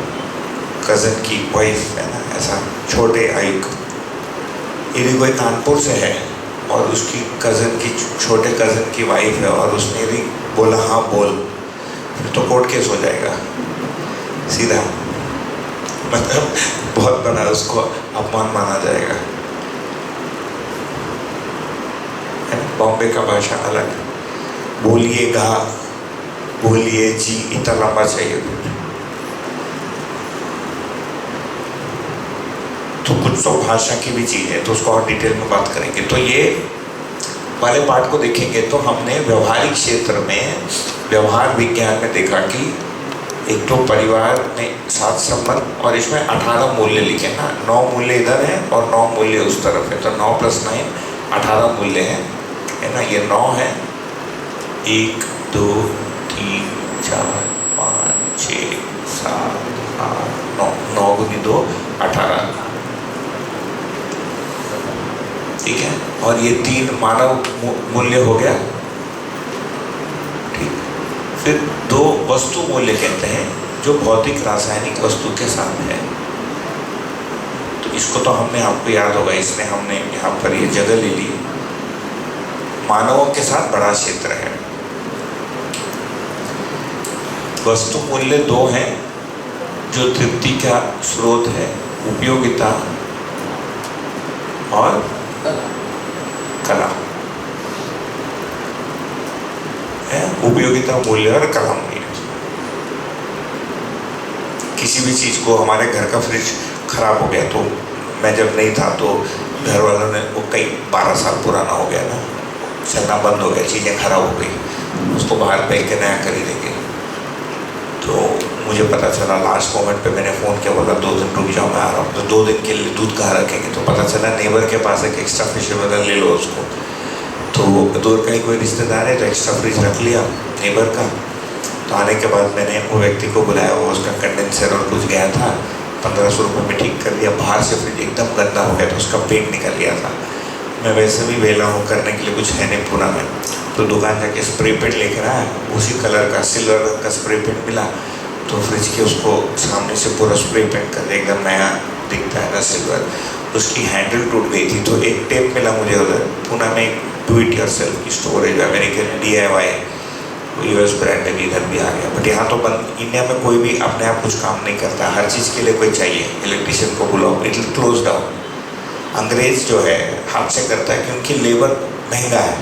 कज़न की वाइफ है ना, ऐसा छोटे आयु, यदि कोई कानपुर से है और उसकी कज़न की छोटे कज़न की वाइफ है और उसने यदि बोला हाँ बोल, फिर तो कोर्ट केस हो जाएगा सीधा, मतलब बहुत बड़ा उसको अपमान माना जाएगा। बॉम्बे का भाषा अलग, बोलिएगा, बोलिए जी, इतना लंबा चाहिए। तो कुछ तो भाषा की भी चीज़ है, तो उसको और डिटेल में बात करेंगे। तो ये वाले पार्ट को देखेंगे तो हमने व्यवहारिक क्षेत्र में, व्यवहार विज्ञान में देखा कि एक तो परिवार में सात संबंध, और इसमें 18 मूल्य लिखे ना, 9 मूल्य इधर हैं और 9 मूल्य उस तरफ है। तो 9 + 9 18 मूल्य हैं, है ना। ये 9 है, 1 2 3 4 5 6 7 8 9, 9 × 2 18, ठीक है। और ये 3 मानव मूल्य हो गया, ठीक। फिर 2 वस्तु मूल्य कहते हैं, जो भौतिक रासायनिक वस्तु के साथ है। तो इसको तो हमने, आपको याद होगा, इसमें हमने यहाँ पर ये जगह ले ली। मानवों के साथ बड़ा क्षेत्र है। वस्तु मूल्य 2 हैं, जो तृप्ति का स्रोत है, उपयोगिता और कला है। उपयोगिता मूल्य और कला मूल्य। किसी भी चीज़ को, हमारे घर का फ्रिज खराब हो गया, तो मैं जब नहीं था तो घर वालों ने, वो कई 12 साल पुराना हो गया ना, चलना बंद हो गया, चीज़ें खराब हो गई, उसको बाहर फेंक के नया खरीदेंगे। तो मुझे पता चला लास्ट मोमेंट पे मैंने फ़ोन किया, बोला 2 दिन रुक जाओ, मैं आ रहा हूँ। तो 2 दिन के लिए दूध कहाँ रखेंगे? तो पता चला नेबर के पास एक एक्स्ट्रा फ्रिज वाला ले लो उसको। तो दूर का ही कोई रिश्तेदार है, तो एक्स्ट्रा फ्रिज रख लिया नेबर का। तो आने के बाद मैंने वो व्यक्ति को बुलाया, वो उसका कंडेंसर और कुछ गया था, 1500 रुपये में ठीक कर दिया। बाहर से फ्रिज एकदम गंदा हो गया, तो उसका पेंट निकल गया था। मैं वैसे भी वेला हूँ, करने के लिए कुछ है नहीं पूरा में, तो दुकान जाके स्प्रे पेंट लेकर आया, उसी कलर का सिल्वर का स्प्रे पेंट मिला, तो फ्रिज के उसको सामने से पूरा स्प्रे पेंट कर दिया, एकदम नया दिखता है ना सिल्वर। उसकी हैंडल टूट गई थी, तो एक टेप मिला मुझे उधर पुणे में, डू इट योरसेल्फ की स्टोर है, अमेरिकन DIY, US ब्रांड भी इधर भी आ गया। बट यहाँ तो इंडिया में कोई भी अपने आप कुछ काम नहीं करता, हर चीज़ के लिए कोई चाहिए, इलेक्ट्रिशियन को बुलाओ, इट विल क्लोज डाउन। अंग्रेज़ जो है हाथ से करता है, क्योंकि लेबर महंगा है।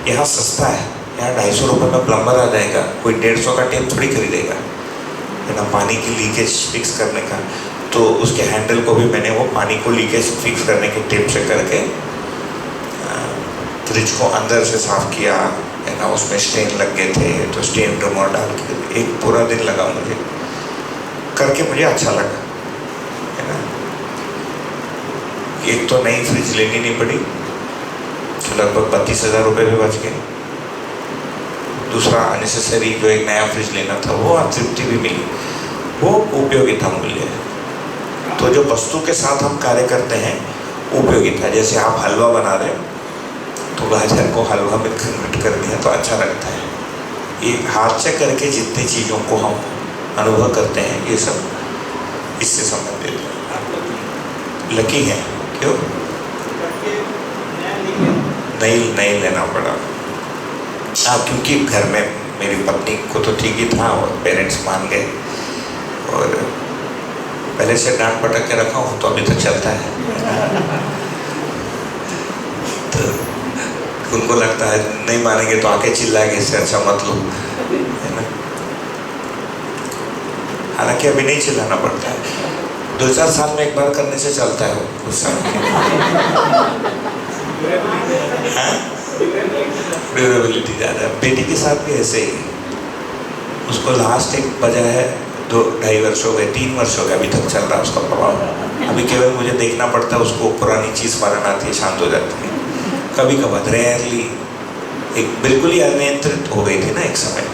यहाँ सस्ता है, यहाँ 250 रुपये में प्लम्बर आ जाएगा, कोई 150 का टेप थोड़ी खरीदेगा, है ना। पानी की लीकेज फिक्स करने का, तो उसके हैंडल को भी मैंने वो पानी को लीकेज फिक्स करने के टेप से करके फ्रिज को अंदर से साफ़ किया, है ना। उसमें स्टेन लग गए थे, तो स्टेन रिमूवर डाल के एक पूरा दिन लगा मुझे करके, मुझे अच्छा लगा, है ना। एक तो नई फ्रिज लेनी नहीं पड़ी, तो लगभग 32,000 रुपये भी बच गए। दूसरा अननेसेसरी जो एक नया फ्रिज लेना था वो तृप्ति भी मिली, वो उपयोगिता मूल्य है। तो जो वस्तु के साथ हम कार्य करते हैं उपयोगिता, जैसे आप हलवा बना रहे हो तो गाजर को हलवा में कन्वर्ट कर दिया तो अच्छा लगता है। ये हाथ से करके जितनी चीज़ों को हम अनुभव करते हैं ये सब इससे संबंधित है। लकी है क्यों? नहीं लेना पड़ा। क्योंकि घर में मेरी पत्नी को तो ठीक ही था और पेरेंट्स मान गए, और पहले से डांट पटक के रखा हूँ तो अभी तक चलता है। तो उनको लगता है नहीं मानेंगे तो आके चिल्लाएंगे, इससे अच्छा मत लो, है ना। हालांकि अभी नहीं चिल्लाना पड़ता है, 2-4 साल में एक बार करने से चलता है वो गुस्सा। ड्यूरेबिलिटी ज़्यादा है। बेटी के साथ भी ऐसे ही, उसको लास्ट एक बजा है 2-2.5 वर्ष हो गए, 3 वर्ष हो गए, अभी तक चल रहा है उसका प्रभाव। अभी केवल मुझे देखना पड़ता है, उसको पुरानी चीज़ स्मरण आती है, शांत हो जाती है। कभी कभार रेयरली, एक बिल्कुल ही अनियंत्रित हो गई थी ना एक समय,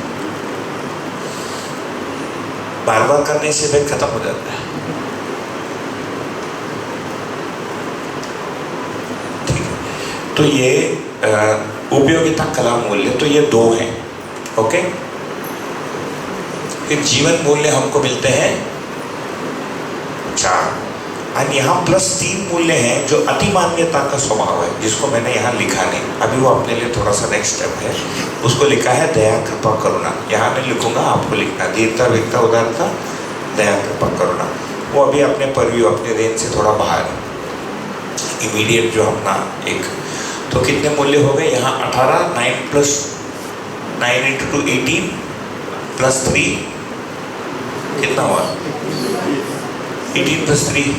बार बार करने से फिर खत्म हो जाता है। ठीक है, तो ये उपयोगिता कला मूल्य, तो ये 2 हैं। ओके, फिर जीवन मूल्य हमको मिलते हैं 4, और यहाँ प्लस 3 मूल्य हैं जो अति मान्यता का स्वभाव है, जिसको मैंने यहाँ लिखा नहीं, अभी वो अपने लिए थोड़ा सा नेक्स्ट स्टेप है। उसको लिखा है दया, कृपा, करुणा। यहाँ मैं लिखूंगा, आपको लिखना धीरता, वीरता, उदारता, दया, कृपा, करुणा। वो अभी अपने परव्यू, अपने रेंज से थोड़ा बाहर, इमीडिएट जो अपना एक, तो कितने मूल्य हो गए यहाँ? 18, 9 + 9 × 2 18 + 3 कितना हुआ? 18 + 3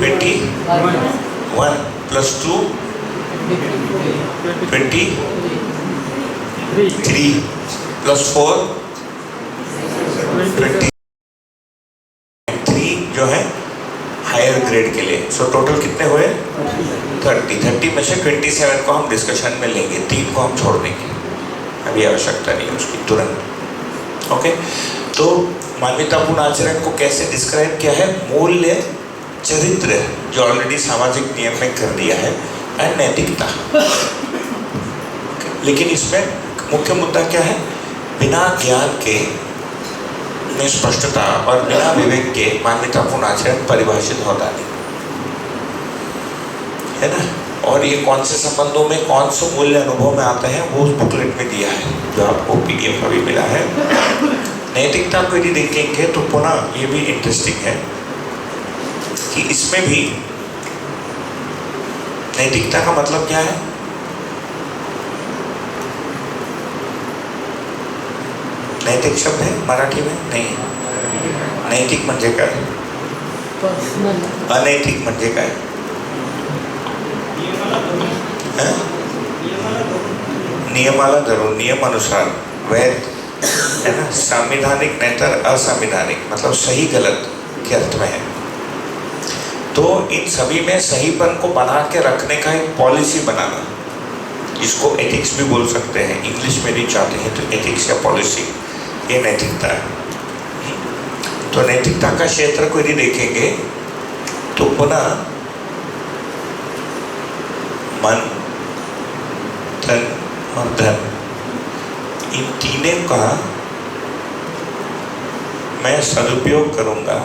21 + 2 23 + 4 23 जो है हायर ग्रेड के लिए। सो टोटल कितने हुए? 30 में से 27 को हम डिस्कशन में लेंगे, 3 को हम छोड़ देंगे, अभी आवश्यकता नहीं है उसकी तुरंत। ओके, तो मान्यतापूर्ण आचरण को कैसे डिस्क्राइब किया है? मूल्य, चरित्र जो ऑलरेडी सामाजिक नियम में कर दिया है, एंड नैतिकता। लेकिन इसमें मुख्य मुद्दा क्या है? बिना ज्ञान के में स्पष्टता और बिना विवेक के मान्यतापूर्ण आचरण परिभाषित होता नहीं है ना। और ये कौन से संबंधों में कौन से मूल्य अनुभव में आते हैं वो उस बुकलेट में दिया है, जो आपको PDF अभी मिला है। नैतिकता को यदि देखेंगे तो पुनः ये भी इंटरेस्टिंग है कि इसमें भी नैतिकता का मतलब क्या है? नैतिक शब्द है मराठी में? नहीं, नैतिक म्हणजे काय? अनैतिक म्हणजे काय? नियमाला धरून, नियमानुसार, वैध है ना, संवैधानिक नहीं असंवैधानिक, मतलब सही गलत के अर्थ में है। तो इन सभी में सहीपन को बना के रखने का एक पॉलिसी बनाना, इसको एथिक्स भी बोल सकते हैं, इंग्लिश में भी चाहते हैं तो एथिक्स या पॉलिसी, ये नैतिकता है। तो नैतिकता का क्षेत्र को यदि देखेंगे तो पुनः मन, धन और धन, इन तीनों का मैं सदुपयोग करूंगा।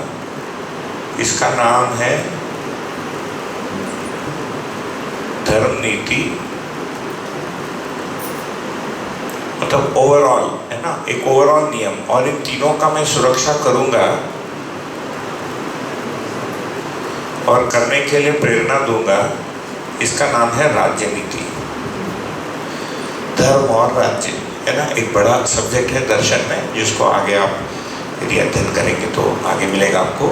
इसका नाम है धर्म नीति, मतलब ओवरऑल है ना, एक ओवरऑल नियम, और इन तीनों का मैं सुरक्षा करूंगा और करने के लिए प्रेरणा दूंगा। इसका नाम है राज्य नीति। धर्म और राज्य है ना, एक बड़ा सब्जेक्ट है दर्शन में, जिसको आगे आप यदि अध्ययन करेंगे तो आगे मिलेगा आपको।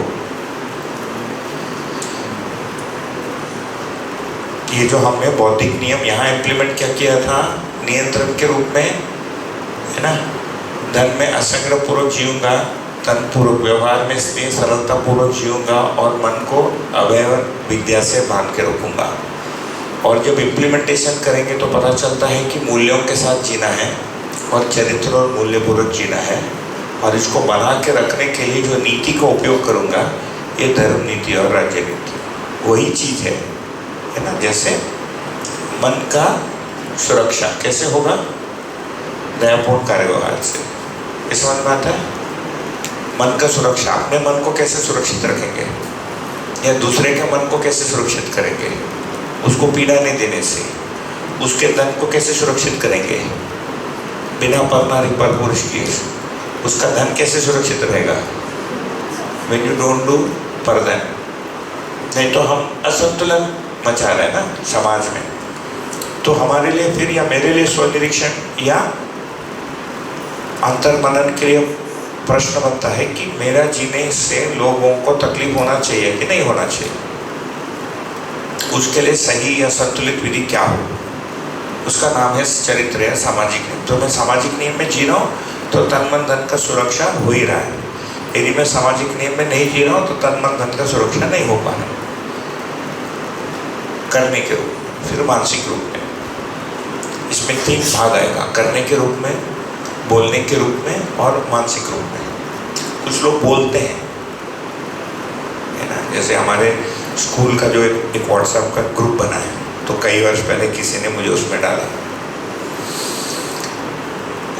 ये जो हमने बौद्धिक नियम यहाँ इम्प्लीमेंट क्या किया था नियंत्रण के रूप में, है ना, धन में असंग्रह पूर्वक जीऊंगा, तनपूर्वक व्यवहार में इसलिए सरलतापूर्वक जीऊंगा और मन को अवयव विद्या से बांध के रखूंगा। और जब इम्प्लीमेंटेशन करेंगे तो पता चलता है कि मूल्यों के साथ जीना है और चरित्र और मूल्यपूर्वक जीना है, और इसको बना के रखने के लिए जो नीति का उपयोग करूंगा ये धर्म नीति और राज्य नीति वही चीज़ है ना। जैसे मन का सुरक्षा कैसे होगा? दयापूर्ण कार्य व्यवहार से। इस समझ में आता है? मन का सुरक्षा, अपने मन को कैसे सुरक्षित रखेंगे या दूसरे के मन को कैसे सुरक्षित करेंगे? उसको पीड़ा नहीं देने से। उसके धन को कैसे सुरक्षित करेंगे? बिना परनारी पर पुरुष की उसका धन कैसे सुरक्षित रहेगा? When you don't do परधन, नहीं तो हम असंतुलन मचा रहे हैं ना समाज में। तो हमारे लिए फिर या मेरे लिए स्वनिरीक्षण या अंतर्मनन के लिए प्रश्न बनता है कि मेरा जीने से लोगों को तकलीफ होना चाहिए कि नहीं होना चाहिए? उसके लिए सही या संतुलित विधि क्या हो? उसका नाम है चरित्र या सामाजिक नियम। तो मैं सामाजिक नियम में जी रहा हूँ तो तन मन धन का सुरक्षा हो ही रहा है। यदि मैं सामाजिक नियम में नहीं जी रहा हूँ तो तन मन धन का सुरक्षा नहीं हो पा रहा। करने के रूप में, फिर मानसिक रूप में, इसमें 3 भाग आएगा। करने के रूप में, बोलने के रूप में और मानसिक रूप में। कुछ लोग बोलते हैं, है ना। जैसे हमारे स्कूल का जो एक व्हाट्सएप का ग्रुप बना है, तो कई वर्ष पहले किसी ने मुझे उसमें डाला।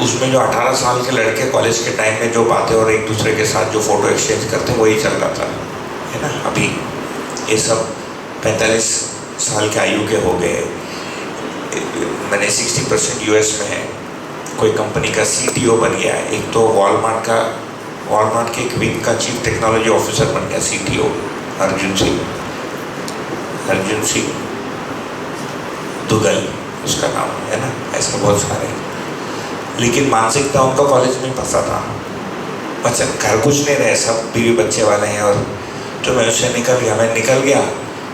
उसमें जो 18 साल के लड़के कॉलेज के टाइम में जो बातें और एक दूसरे के साथ जो फोटो एक्सचेंज करते हैं वही चल रहा था, है ना। अभी ये सब 45 साल के आयु के हो गए। मैंने 60% यूएस में है। कोई कंपनी का सीटीओ बन गया है। एक तो वॉलमार्ट के एक विंग का चीफ टेक्नोलॉजी ऑफिसर बन गया सीटीओ, अर्जुन सिंह दुगल उसका नाम है ना। ऐसे बहुत सारे, लेकिन मानसिकता उनका कॉलेज में फंसा था। बच्चा घर कुछ नहीं रहे, सब बीवी बच्चे वाले हैं। और तो मैं उससे निकल गया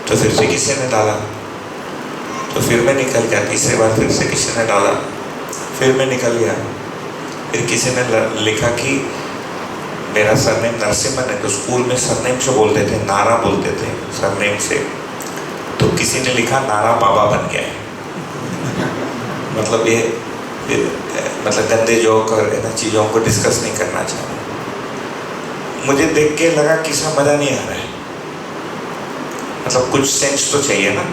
तो फिर से किसी ने डाला, तो फिर मैं निकल गया। तीसरी बार फिर से किसी ने डाला, फिर मैं निकल गया। फिर किसी ने लिखा कि मेरा सरनेम नरसिम्हन है, तो स्कूल में सरनेम से बोलते थे, नारा बोलते थे सरनेम से। तो किसी ने लिखा नारा बाबा बन गया है। मतलब ये मतलब गंदे जोक और इन चीज़ों को डिस्कस नहीं करना चाहता। मुझे देख के लगा कि इसमें मज़ा नहीं आ रहा है। मतलब कुछ सेंस तो चाहिए ना।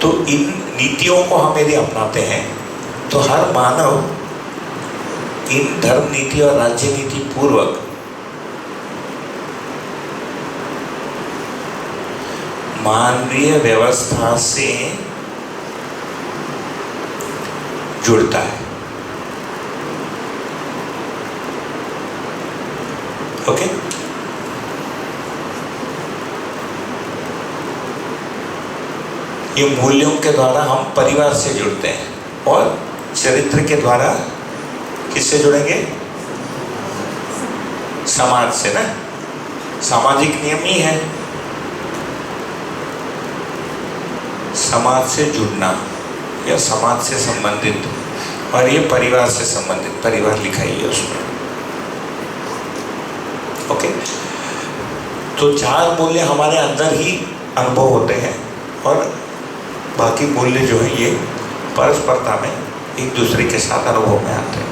तो इन नीतियों को हम यदि अपनाते हैं तो हर मानव इन धर्म नीति और राज्य नीति पूर्वक मानवीय व्यवस्था से जुड़ता है। ओके, ये मूल्यों के द्वारा हम परिवार से जुड़ते हैं और चरित्र के द्वारा किससे जुड़ेंगे? समाज से ना। सामाजिक नियम ही है समाज से जुड़ना या समाज से संबंधित, और ये परिवार से संबंधित, परिवार लिखा ही है उसमें। ओके, तो 4 मूल्य हमारे अंदर ही अनुभव होते हैं और बाकी मूल्य जो है ये परस्परता में एक दूसरे के साथ अनुभव में आते हैं।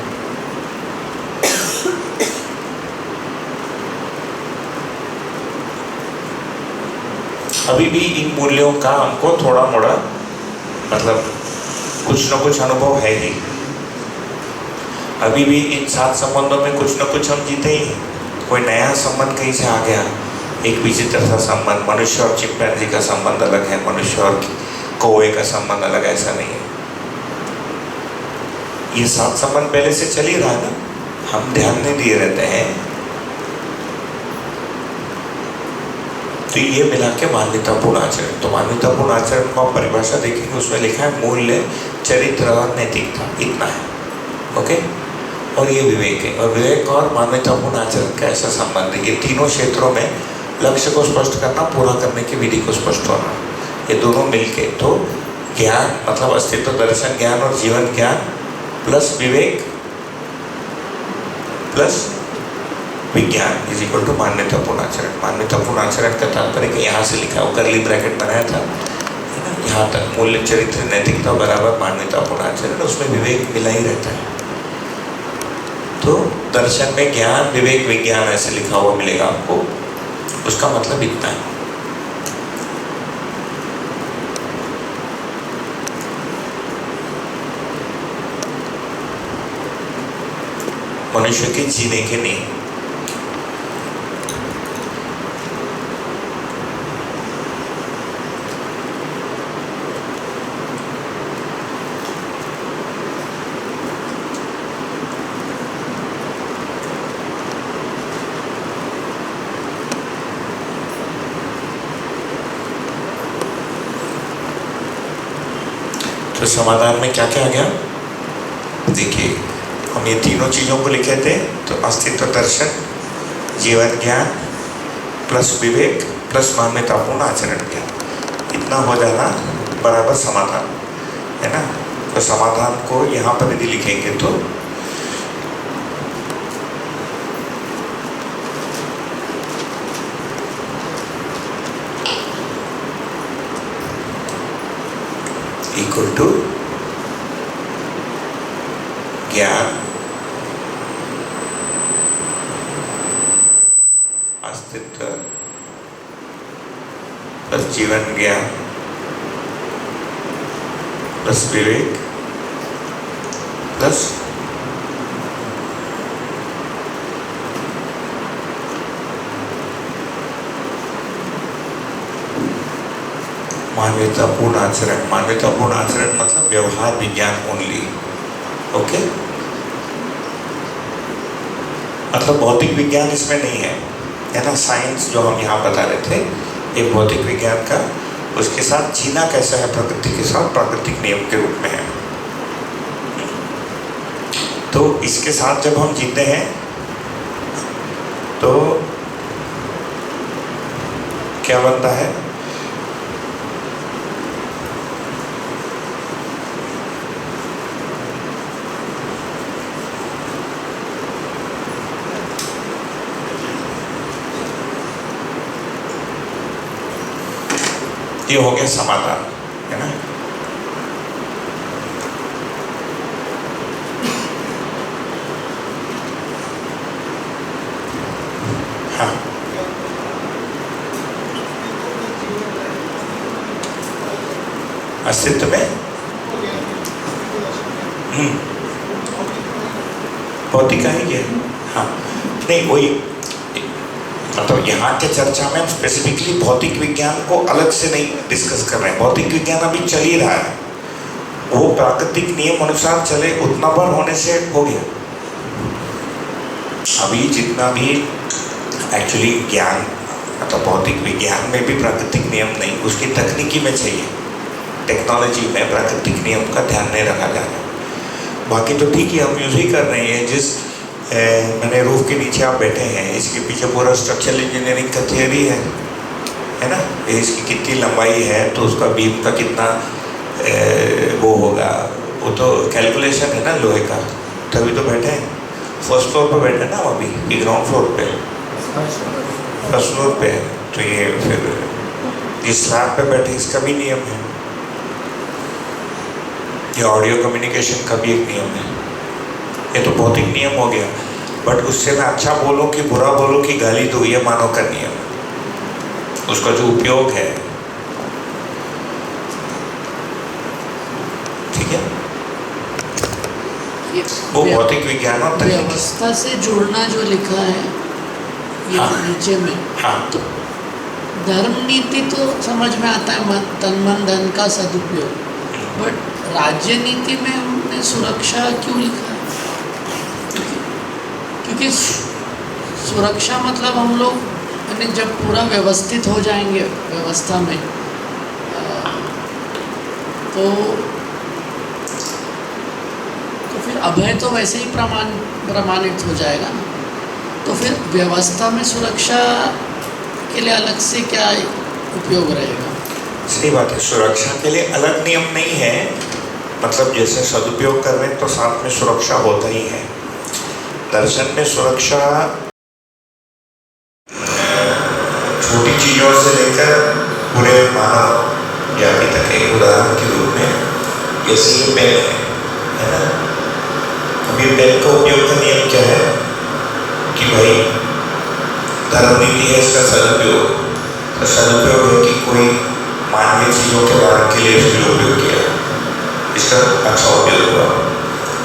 अभी भी इन मूल्यों का हमको थोड़ा मोड़ा मतलब कुछ न कुछ अनुभव है ही। अभी भी इन 7 संबंधों में कुछ न कुछ हम जीते ही हैं। कोई नया संबंध कहीं से आ गया, एक विचित्र सा संबंध। मनुष्य और चिंपैंजी का संबंध अलग है, मनुष्य और कौवे का संबंध अलग, ऐसा नहीं है। ये 7 संबंध पहले से चल ही रहा है ना, हम ध्यान नहीं दिए रहते हैं। तो ये मिला के मान्यतापूर्ण आचरण। तो मान्यतापूर्ण आचरण को आप परिभाषा देखेंगे, उसमें लिखा है मूल्य, चरित्र और नैतिकता, इतना है। ओके, और ये विवेक है। और विवेक और मान्यतापूर्ण आचरण का ऐसा संबंध है, ये तीनों क्षेत्रों में लक्ष्य को स्पष्ट करना, पूरा करने की विधि को स्पष्ट होना, ये दोनों मिलके तो ज्ञान मतलब अस्तित्व दर्शन ज्ञान और जीवन ज्ञान प्लस विवेक प्लस विज्ञान इज इक्वल टू मान्यतापूर्ण आचरण। मान्यतापूर्ण आचरण का तात्पर्य कि यहाँ से लिखा वो कर्ली ब्रैकेट बनाया था, है ना, यहाँ तक मूल्य चरित्र नैतिकता बराबर मान्यतापूर्ण आचरण, उसमें विवेक मिला ही रहता है। तो दर्शन में ज्ञान विवेक विज्ञान ऐसे लिखा हुआ मिलेगा आपको, उसका मतलब इतना है। मनुष्य के जीने के नहीं, तो समाधान में क्या क्या आ गया देखिए, हम ये तीनों चीज़ों को लिखे थे। तो अस्तित्व दर्शन, जीवन ज्ञान प्लस विवेक प्लस मान्यतापूर्ण आचरण ज्ञान, इतना हो जाना बराबर समाधान, है ना। तो समाधान को यहाँ पर यदि लिखेंगे तो इक्वल टू ज्ञान अस्तित्व प्लस जीवन ज्ञान प्लस विवेक प्लस मान्यतापूर्ण आचरण। मान्यतापूर्ण आचरण मतलब व्यवहार विज्ञान ओनली, ओके। मतलब भौतिक विज्ञान इसमें नहीं है ना। साइंस जो हम यहाँ बता रहे थे ये भौतिक विज्ञान का, उसके साथ जीना कैसा है प्रकृति के साथ, प्राकृतिक नियम के रूप में है। तो इसके साथ जब हम जीते हैं तो क्या बनता है, ये हो गया समाधान, है ना। हाँ, अस्तित्व में भौतिक ही है। हाँ, नहीं वही, मतलब यहाँ के चर्चा में हम स्पेसिफिकली भौतिक विज्ञान को अलग से नहीं डिस्कस कर रहे हैं। भौतिक विज्ञान अभी चल ही रहा है, वो प्राकृतिक नियम अनुसार चले उतना पर होने से हो गया। अभी जितना भी एक्चुअली ज्ञान मतलब भौतिक विज्ञान में भी प्राकृतिक नियम नहीं, उसकी तकनीकी में चाहिए, टेक्नोलॉजी में प्राकृतिक नियम का ध्यान नहीं रखा जा रहा। बाकी तो ठीक है, हम यूज ही कर रहे हैं। जिस मैंने रूफ के नीचे आप बैठे हैं, इसके पीछे पूरा स्ट्रक्चरल इंजीनियरिंग का थियरी है ना। इसकी कितनी लंबाई है तो उसका बीम का कितना वो होगा, वो तो कैलकुलेशन है ना लोहे का, तभी तो बैठे हैं। फर्स्ट फ्लोर पर बैठे ना, अभी ये ग्राउंड फ्लोर पे, फर्स्ट फ्लोर पे है। तो ये फिर इस स्लैब पे बैठे, इसका भी नियम है। ये ऑडियो कम्युनिकेशन का भी एक नियम है। ये तो भौतिक नियम हो गया, बट उससे मैं अच्छा बोलूं कि बुरा बोलूं कि गाली दूं, ये मानव का नियम है। उसका जो उपयोग है, ठीक है, वो भौतिक विज्ञान और तकनीक व्यवस्था से जुड़ना जो लिखा है ये हाँ, नीचे में। हाँ, तो धर्म नीति तो समझ में आता है, तन मन धन का सदुपयोग, बट राज्य नीति में हमने सुरक्षा क्यों लिखा है? क्योंकि सुरक्षा मतलब हम लोग यानी जब पूरा व्यवस्थित हो जाएंगे व्यवस्था में तो फिर अभय तो वैसे ही प्रमाणित हो जाएगा ना। तो फिर व्यवस्था में सुरक्षा के लिए अलग से क्या उपयोग रहेगा? सही बात है, सुरक्षा के लिए अलग नियम नहीं है। मतलब जैसे सदुपयोग कर रहे हैं तो साथ में सुरक्षा होता ही है। दर्शन में सुरक्षा छोटी चीजों से लेकर पूरे मानव जाति तक एक उदाहरण के रूप में जैसे ये पेन है ना। अभी पेन का उपयोग का नियम क्या है कि भाई धर्म नीति है, इसका सदुपयोग तो सदुपयोग है कि कोई मानवीय चीजों के बारे के लिए इसका उपयोग किया, इसका अच्छा उपयोग हुआ।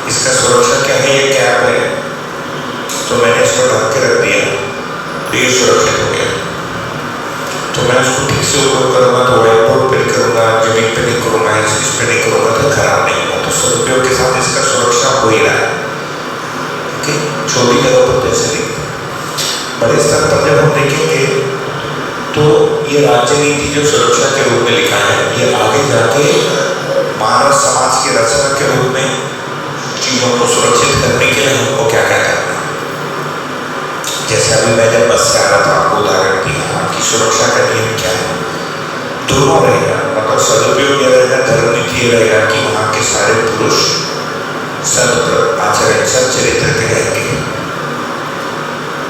इसका सुरक्षा क्या है, ये कैप है तो मैंने इसको ढक के रख दिया तो ये सुरक्षित हो गया। तो मैं उसको ठीक से उपयोग करूँगा तो व्हाइट बोर्ड पे करूँगा, जमीन पे नहीं करूँगा, इस पे नहीं करूँगा तो खराब नहीं होगा। तो सदुपयोग के साथ इसका सुरक्षा हो ही रहा है। ओके, छोटी जगह पर तो ऐसे दिखता है। बड़े स्तर पर जब हम देखेंगे तो ये राज्य नीति जो सुरक्षा के रूप में लिखा है, ये आगे जाके मानव समाज की रचना के रूप में चीजों को सुरक्षित करने के लिए हमको क्या क्या करना है। जैसे अभी मैं जब बस से आ रहा था आपको उदाहरण दिया कि सुरक्षा का नियम क्या है, दोनों रहेगा। मतलब सदुपयोग यह रहेगा, धर्म नीति ये रहेगा कि वहाँ के सारे पुरुष सद आचरण सच्चरित्र के रहेंगे,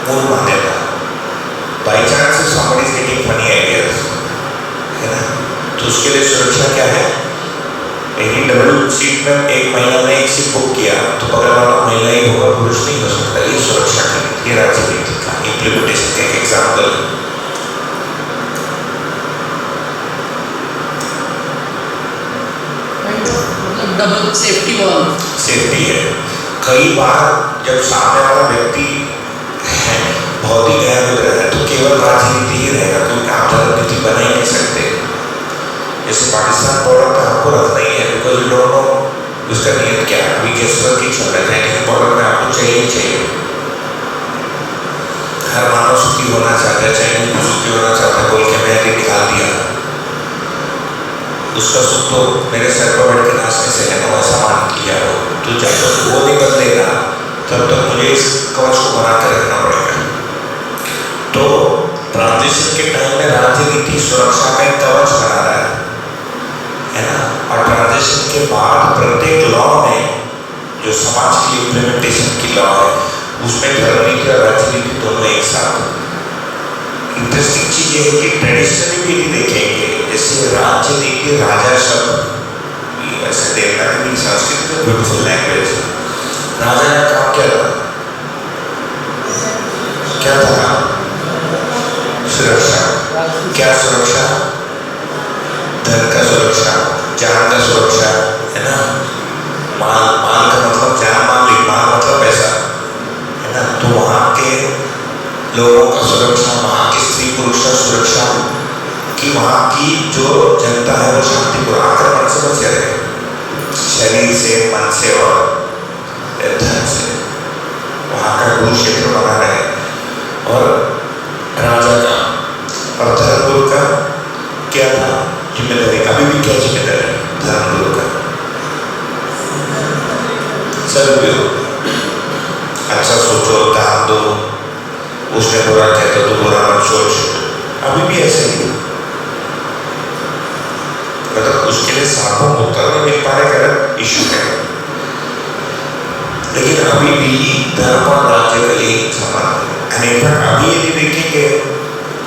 मूल मान्यता। बाई चांस से somebody is getting funny ideas, है ना, तो उसके लिए सुरक्षा क्या है। यदि डबल सीट में एक महिला ने एक सीट बुक किया तो बगल वाला महिला ही होगा, पुरुष नहीं हो सकता। ये सुरक्षा की, ये राजनीति का इम्प्लीमेंटेशन का एक एग्जाम्पल है। मतलब डबल सेफ्टी वॉल, सेफ्टी है। कई बार जब सामने वाला व्यक्ति बहुत ही गहरा हो रहा है तो केवल राजनीति ही रहेगा, क्योंकि आप राजनीति बना ही नहीं सकते। जैसे पाकिस्तान बॉर्डर पे आपको रखना ही है, बिकॉज यू डोंट नो उसका नियम क्या है। अभी केस वर्क ही चल रहा है, लेकिन बॉर्डर में आपको चाहिए ही चाहिए। हर मानव सुखी होना चाहता है, चाइनीज सुखी होना चाहता है बोल के मैं निकाल दिया, उसका सुख तो मेरे सर पर बैठ के नाचने से है ना, ऐसा मान लिया हो। तो जब तक वो नहीं बदलेगा तब तक मुझे इस कवच को बना के रखना पड़ेगा। तो ट्रांजिशन के टाइम में राजनीति सुरक्षा का एक कवच बना रहा है ना। और ट्रांजिशन के बाद प्रत्येक लॉ में जो समाज की इम्प्लीमेंटेशन की लॉ है उसमें धर्म नीति और राजनीति दोनों एक साथ। इंटरेस्टिंग चीज ये है कि ट्रेडिशनली भी नहीं देखेंगे, जैसे राजनीति राजा शब्द वैसे देखना कि संस्कृत में ब्यूटीफुल लैंग्वेज। राजा का काम क्या था, क्या था, सुरक्षा। क्या सुरक्षा, धन का सुरक्षा, जान का सुरक्षा, है ना। माल, माल का मतलब जान, माल मतलब पैसा, है ना। तो वहाँ के लोगों का सुरक्षा, वहाँ के स्त्री पुरुष का सुरक्षा, कि वहाँ की जो जनता है वो शांतिपूर्ण आक्रमण से बचे रहे, शरीर से, मन से और धन से। वहाँ का गुरु क्षेत्र बना रहे। और राजा का और धर्मगुरु का क्या था जिम्मेदारी, अभी भी क्या जिम्मेदारी है धर्मगुरु का, सदुपयोग। अच्छा सोचो, दान दो, उसने बुरा कहता तो बुरा मत सोच, अभी भी ऐसे ही। मतलब उसके लिए सांपों उत्तर नहीं मिल पा रहे, गलत इशू है। लेकिन अभी भी धर्म और राज्य का यही संबंध है। अभी यदि देखेंगे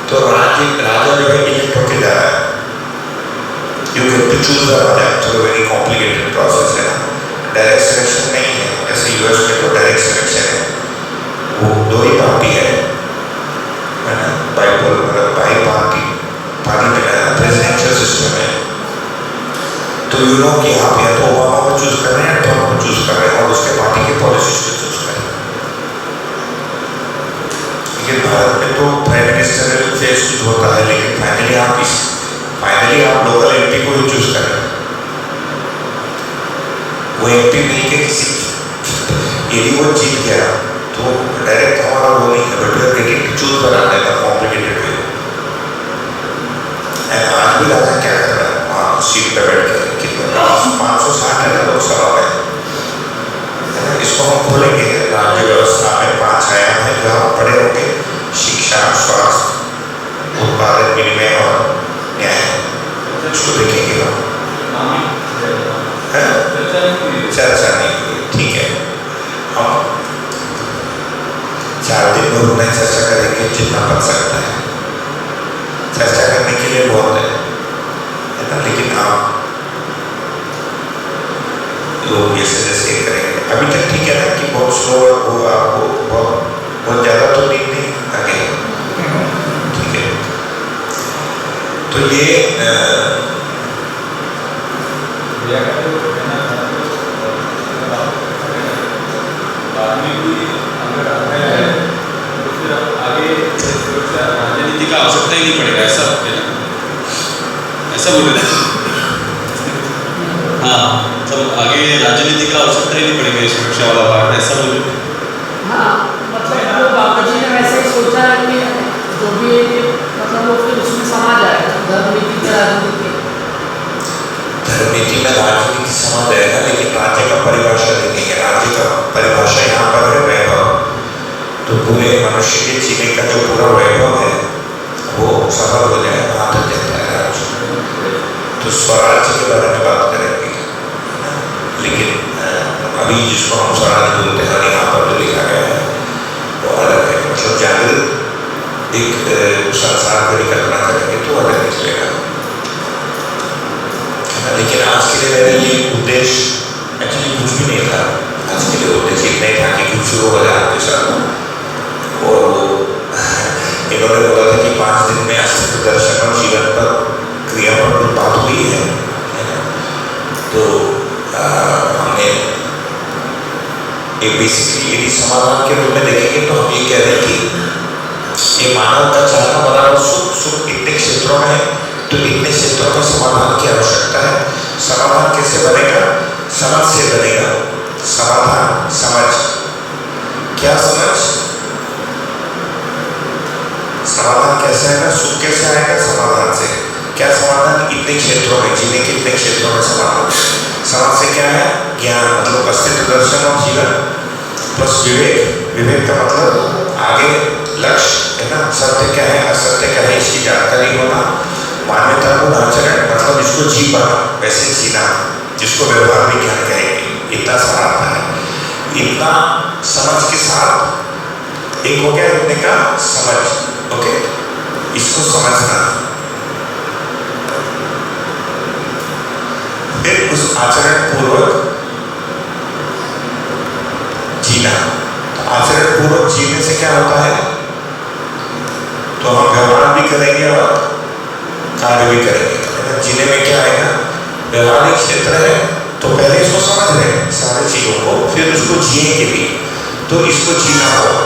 तो राजा जो है इलेक्ट होके जा रहा है। You can to choose the raja through very complicated process है, डायरेक्ट सिलेक्शन नहीं है। जैसे यूएस में तो डायरेक्ट सिलेक्शन है, वो दो ही पार्टी है ना, बाइपोल मतलब बाई पार्टी प्रेसिडेंशियल सिस्टम है। तो यू नो कि आप या तो ओबामा को चूज कर रहे हैं या ट्रम्प को चूज कर रहे हैं और उसके पार्टी के पॉलिसीज को चूज कर रहे हैं। लेकिन भारत में तो प्राइम मिनिस्टर फेस चूज होता है, लेकिन फाइनली आप लोकल एमपी को ही चूज कर रहे हैं। वो एमपी मिलके किसी यदि वो जीत गया तो डायरेक्ट हमारा वो नहीं है, but we are getting to choose the raja in complicated way. आज भी राजा क्या कर रहा है वहाँ सीट पे बैठ के, कितने 560 है लोकसभा में, है ना। इसको हम खोलेंगे राज्य व्यवस्था में 5 आयाम है जो आप पढ़े होंगे, शिक्षा, स्वास्थ्य, उत्पादन, विनिमय और न्याय। इसको देखेंगे हम, चर्चा नहीं हुई, ठीक है। हम के लिए बहुत है ना, लेकिन आप लोग जैसे जैसे करेंगे अभी तक ठीक है ना कि बहुत स्लो है, वो आपको बहुत ज़्यादा तो नींद नहीं आगे, ठीक है। तो ये राजनीति का आवश्यकता ही नहीं पड़ेगा, ऐसा बोले ना। हाँ, सब आगे राजनीति का आवश्यकता ही नहीं पड़ेगा सुरक्षा वाला पार्ट, ऐसा बोले। हाँ, मतलब वो बाबा जी ने वैसे ही सोचा है कि जो भी मतलब वो फिर उसमें समा जाएगा, धर्मनीति में राजनीति में राजनीति समा जाएगा, लेकिन राज्य का परिभाषा देखेंगे। राज्य का परिभाषा यहाँ पर है वैभव। तो पूरे मनुष्य के जीने का जो पूरा वैभव है वो सफल हो जाए, वहाँ तक जाता है राज्य। तो स्वराज्य के बारे में बात करेंगे, लेकिन अभी जिसको हम स्वराज बोलते हैं और यहाँ पर जो लिखा गया है वो अलग है। मतलब जागृत एक संसार की कल्पना करेंगे तो अलग निकलेगा। लेकिन आज के लिए मेरा ये उद्देश्य एक्चुअली कुछ भी नहीं था। आज के लिए उद्देश्य इतना ही था कि कुछ शुरू हो जाए आपके साथ। और वो इन्होंने बोला था कि 5 दिन में अस्तित्व दर्शन और जीवन पर क्रिया पर कुछ बात हुई है ना? तो हमने एक बेसिकली यदि समाधान के रूप में देखेंगे तो हम ये कह रहे हैं कि ये मानव का चाहना बराबर सुख इतने क्षेत्रों में है, तो इतने क्षेत्रों में समाधान की आवश्यकता है। समाधान कैसे बनेगा? समझ से बनेगा। समाधान समझ। क्या समझ? समाधान कैसे आएगा? सुख कैसे आएगा? समाधान से। क्या समाधान? इतने क्षेत्रों में, जीने के इतने क्षेत्रों में समाधान। समझ से क्या है? ज्ञान, मतलब अस्तित्व दर्शन और जीवन प्लस विवेक। विवेक का मतलब आगे लक्ष्य है ना, सत्य क्या है, असत्य क्या है, इसकी जानकारी होना। मान्यता को आचरण, मतलब इसको जी पाना, वैसे जीना, जिसको व्यवहार विज्ञान कहेंगे। इतना समाधान है। इतना समझ के साथ एक हो गया इतने का समझ, ओके, इसको समझना। फिर उस आचरण पूर्वक जीना। तो आचरण पूर्वक जीने से क्या होता है? तो हम व्यवहार भी करेंगे और कार्य भी करेंगे। जीने में क्या आएगा? व्यवहारिक क्षेत्र है तो पहले इसको समझ रहे हैं सारे चीजों को, फिर उसको जिएंगे भी, तो इसको जीना होगा।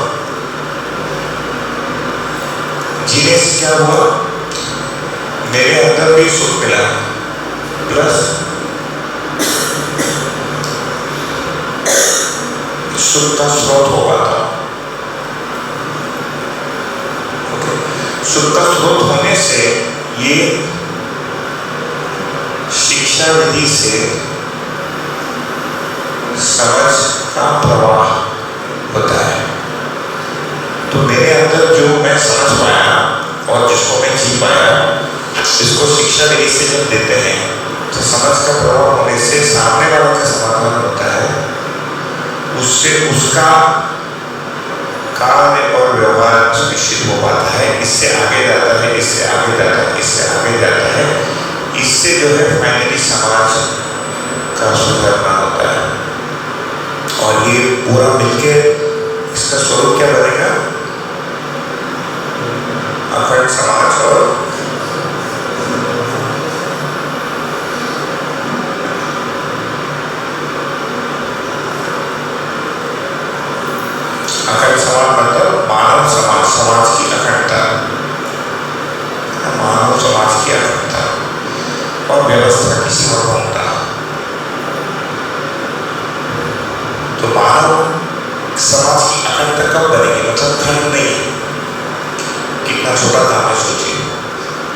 जीने से क्या हुआ? मेरे अंदर भी सुख मिला, प्लस सुख का स्रोत हो पाता। सुख का स्रोत होने से ये शिक्षा विधि से समझ का प्रवाह होता है। तो मेरे अंदर जो मैं समझ पाया और जिसको मैं जी पाया, इसको शिक्षा विधि से जब देते हैं तो समझ का प्रवाह होने से सामने वाले का समाधान होता है। उससे उसका कार्य और व्यवहार सुनिश्चित हो पाता है। इससे आगे जाता है, इससे आगे जाता है, इससे आगे जाता है। इससे जो है फाइनली समाज का सुधारना होता है। और ये पूरा मिलके इसका स्वरूप क्या बनेगा? अखंड समाज। और अखंड समाज मतलब मानव समाज, समाज की अखंडता, मानव समाज की अखंडता और व्यवस्था की सार्वभौमता। तो मानव समाज की अखंडता कब बनेगी? मतलब खंड नहीं। कितना छोटा काम है सोचिए।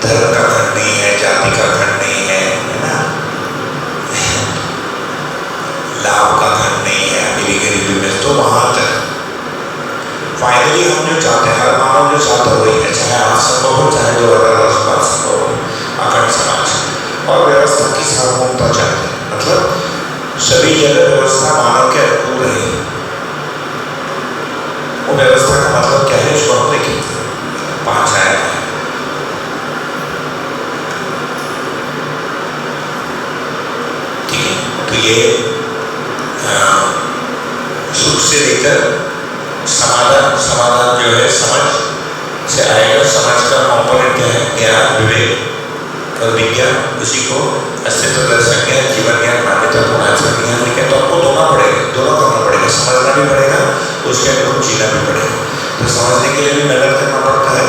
धर्म का खंड नहीं है, जाति का खंड नहीं है, है ना, लाभ का खंड नहीं है, अमीरी गरीबी में, तो वहां तक फाइनली हम जो चाहते हैं, हर मानव जो चाहता है वही है, चाहे आज संभव हो, चाहे 2000 वर्ष बाद संभव हो। अखंड समाज और व्यवस्था की सार्वभौमता चाहते हैं, मतलब सभी जगह व्यवस्था मानव के अनुकूल रहे। वो व्यवस्था का मतलब क्या है? उसको हम देखें। 5 आयाम है। ये सुख से लेकर समाधान जो है समझ से आएगा। समझ का कॉम्पोनेंट क्या है? ज्ञान, विवेक और विज्ञान। उसी को अस्तित्व दर्शन ज्ञान, जीवन ज्ञान, मान्यता पूर्ण आचरण ज्ञान लिखे। तो आपको दोनों करना पड़ेगा, समझना भी पड़ेगा, उसके अनुरूप जीना भी पड़ेगा। तो समझने के लिए भी मेहनत करना पड़ता है,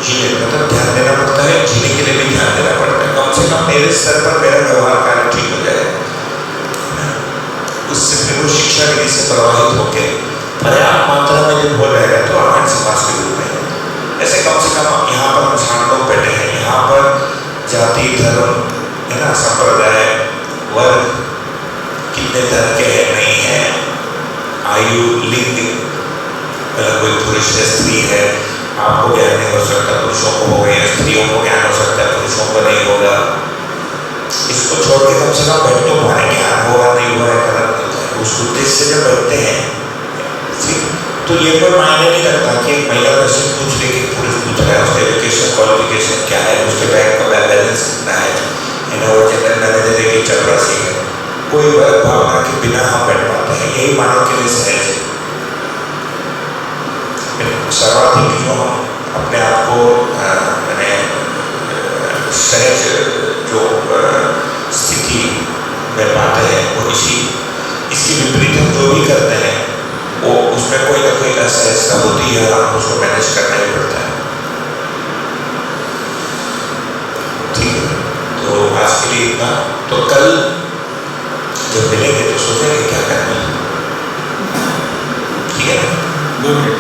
जीने मतलब ध्यान देना पड़ता है, जीने के लिए भी ध्यान देना पड़ता है। कम से कम मेरे स्तर पर मेरा व्यवहार कार्य ठीक हो जाए, उससे फिर वो शिक्षा विधि से प्रभावित होकर पर्याप्त मात्रा में जब हो जाएगा तो आनंद समाज के रूप में ऐसे कम से कम यहाँ पर हम 6 लोग बैठे हैं। यहाँ पर जाति, धर्म है ना, संप्रदाय, वर्ग, कितने तरह के हैं नहीं है, आयु, लिंग, कोई पुरुष है, स्त्री है, आपको ज्ञान नहीं हो सकता, पुरुषों को हो गया, स्त्रियों को ज्ञान हो सकता है, पुरुषों को नहीं होगा। इसको छोड़ के कम से कम बैठ तो हमारे ज्ञान होगा नहीं हुआ है गलत होता है। उस उद्देश्य से जब बैठते हैं तो ये कोई मायने नहीं रखता कि एक महिला क्वेश्चन पूछ रही कि पुरुष पूछ रहा है, उसके एजुकेशन क्वालिफिकेशन क्या है, उसके बैंक का बैलेंस कितना है, वो जनरल मैनेजर है कि चपरासी है। कोई भावना के बिना हम बैठ पाते हैं, यही मानव के लिए सहज है। सर्वाधिक जो हम अपने आप को मैंने सहज जो स्थिति में पाते हैं वो इसकी विपरीत हम जो भी करते हैं वो उसमें कोई ना कोई असहजता होती है, हम उसको मैनेज करना ही पड़ता है। ठीक है, तो आज के लिए इतना। तो कल जब मिलेंगे तो सोचेंगे क्या करना है, ठीक है ना? 2 मिनट